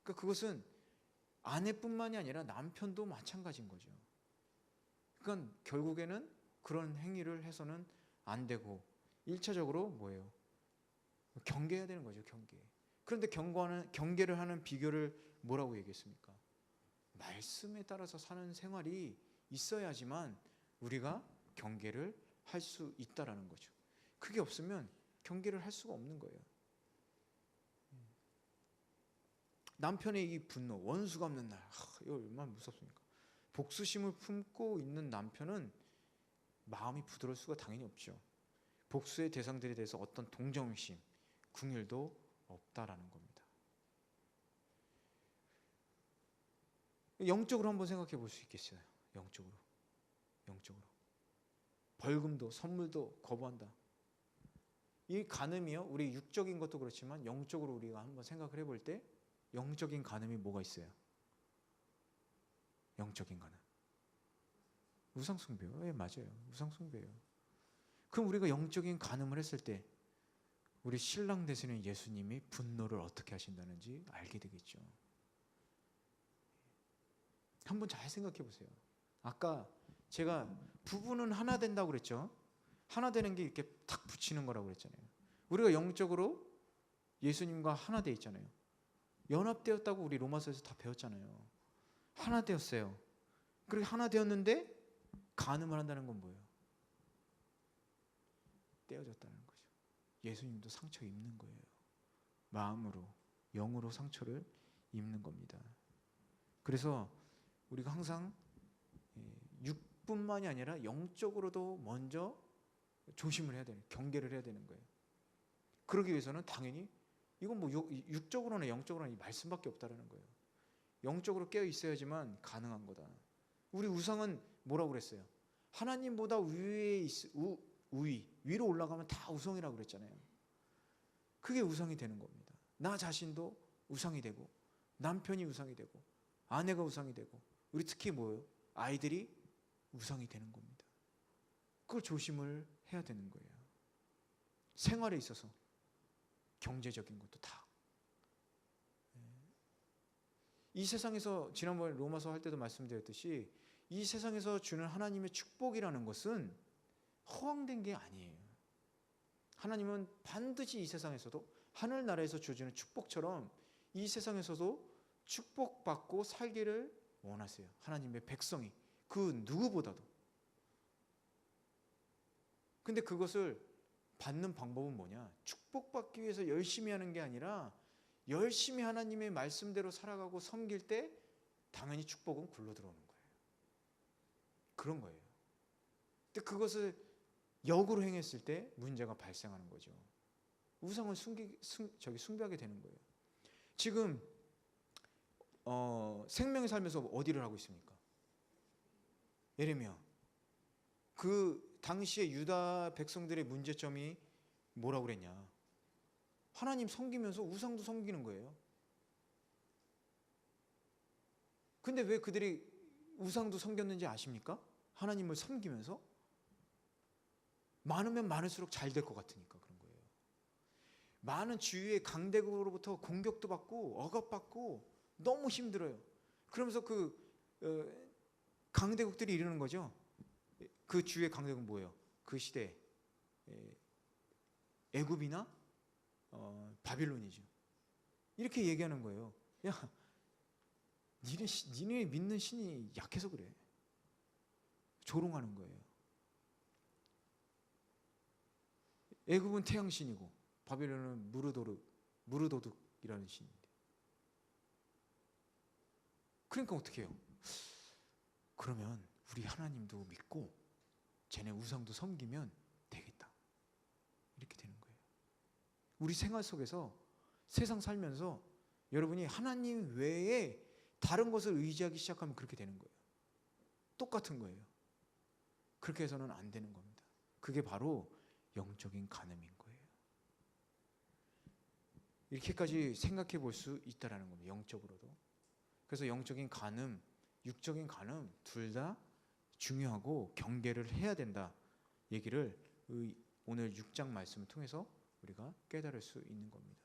그러니까 그것은 아내뿐만이 아니라 남편도 마찬가지인 거죠. 그러니까 결국에는 그런 행위를 해서는 안 되고 1차적으로 뭐예요? 경계해야 되는 거죠. 경계. 그런데 경계를 하는 비결을 뭐라고 얘기했습니까? 말씀에 따라서 사는 생활이 있어야지만 우리가 경계를 할 수 있다라는 거죠. 그게 없으면 경계를 할 수가 없는 거예요. 남편의 이 분노, 원수가 없는 날, 이거 얼마나 무섭습니까? 복수심을 품고 있는 남편은 마음이 부드러울 수가 당연히 없죠. 복수의 대상들에 대해서 어떤 동정심, 긍휼도 없다라는 겁니다. 영적으로 한번 생각해 볼 수 있겠어요. 영적으로 벌금도 선물도 거부한다. 이 간음이요, 우리 육적인 것도 그렇지만 영적으로 우리가 한번 생각을 해볼 때 영적인 간음이 뭐가 있어요? 영적인 간음, 우상숭배요. 예, 맞아요. 우상숭배예요. 그럼 우리가 영적인 간음을 했을 때 우리 신랑 되시는 예수님이 분노를 어떻게 하신다는지 알게 되겠죠. 한번 잘 생각해 보세요. 아까 제가 부부는 하나 된다고 그랬죠. 하나 되는 게 이렇게 탁 붙이는 거라고 그랬잖아요. 우리가 영적으로 예수님과 하나 돼 있잖아요. 연합되었다고 우리 로마서에서 다 배웠잖아요. 하나 되었어요. 그렇게 하나 되었는데 간음을 한다는 건 뭐예요? 떼어졌다는 거죠. 예수님도 상처 입는 거예요. 마음으로, 영으로 상처를 입는 겁니다. 그래서 우리가 항상 육뿐만이 아니라 영적으로도 먼저 조심을 해야 되는, 경계를 해야 되는 거예요. 그러기 위해서는 당연히 이건 뭐 육적으로나 영적으로나 이 말씀밖에 없다라는 거예요. 영적으로 깨어 있어야지만 가능한 거다. 우리 우상은 뭐라고 그랬어요? 하나님보다 위로 올라가면 다 우상이라고 그랬잖아요. 그게 우상이 되는 겁니다. 나 자신도 우상이 되고, 남편이 우상이 되고, 아내가 우상이 되고, 우리 특히 뭐예요? 아이들이 우상이 되는 겁니다. 그걸 조심을 해야 되는 거예요. 생활에 있어서 경제적인 것도 다. 이 세상에서 지난번에 로마서 할 때도 말씀드렸듯이 이 세상에서 주는 하나님의 축복이라는 것은 허황된 게 아니에요. 하나님은 반드시 이 세상에서도 하늘나라에서 주어지는 축복처럼 이 세상에서도 축복받고 살기를 원하세요. 하나님의 백성이 그 누구보다도. 근데 그것을 받는 방법은 뭐냐? 축복받기 위해서 열심히 하는 게 아니라 열심히 하나님의 말씀대로 살아가고 섬길 때 당연히 축복은 굴러 들어오는 거예요. 그런 거예요. 근데 그것을 역으로 행했을 때 문제가 발생하는 거죠. 우상을 숭배하게 되는 거예요. 지금 생명의 삶에서 어디를 하고 있습니까? 예레미야. 그 당시에 유다 백성들의 문제점이 뭐라고 그랬냐? 하나님 섬기면서 우상도 섬기는 거예요. 근데 왜 그들이 우상도 섬겼는지 아십니까? 하나님을 섬기면서 많으면 많을수록 잘 될 것 같으니까 그런 거예요. 많은 주위의 강대국으로부터 공격도 받고 억압받고 너무 힘들어요. 그러면서 강대국들이 이러는 거죠. 그 주위의 강대국은 뭐예요? 그 시대 애굽이나 바빌론이죠. 이렇게 얘기하는 거예요. 야, 니네 믿는 신이 약해서 그래. 조롱하는 거예요. 애굽은 태양신이고 바빌론은 무르도둑이라는 신인데. 그러니까 어떻게 해요? 그러면 우리 하나님도 믿고 쟤네 우상도 섬기면 되겠다. 이렇게 되는 거예요. 우리 생활 속에서 세상 살면서 여러분이 하나님 외에 다른 것을 의지하기 시작하면 그렇게 되는 거예요. 똑같은 거예요. 그렇게 해서는 안 되는 겁니다. 그게 바로 영적인 간음인 거예요. 이렇게까지 생각해 볼 수 있다라는 겁니다. 영적으로도. 그래서 영적인 간음, 육적인 간음 둘 다 중요하고 경계를 해야 된다. 얘기를 오늘 6장 말씀을 통해서 우리가 깨달을 수 있는 겁니다.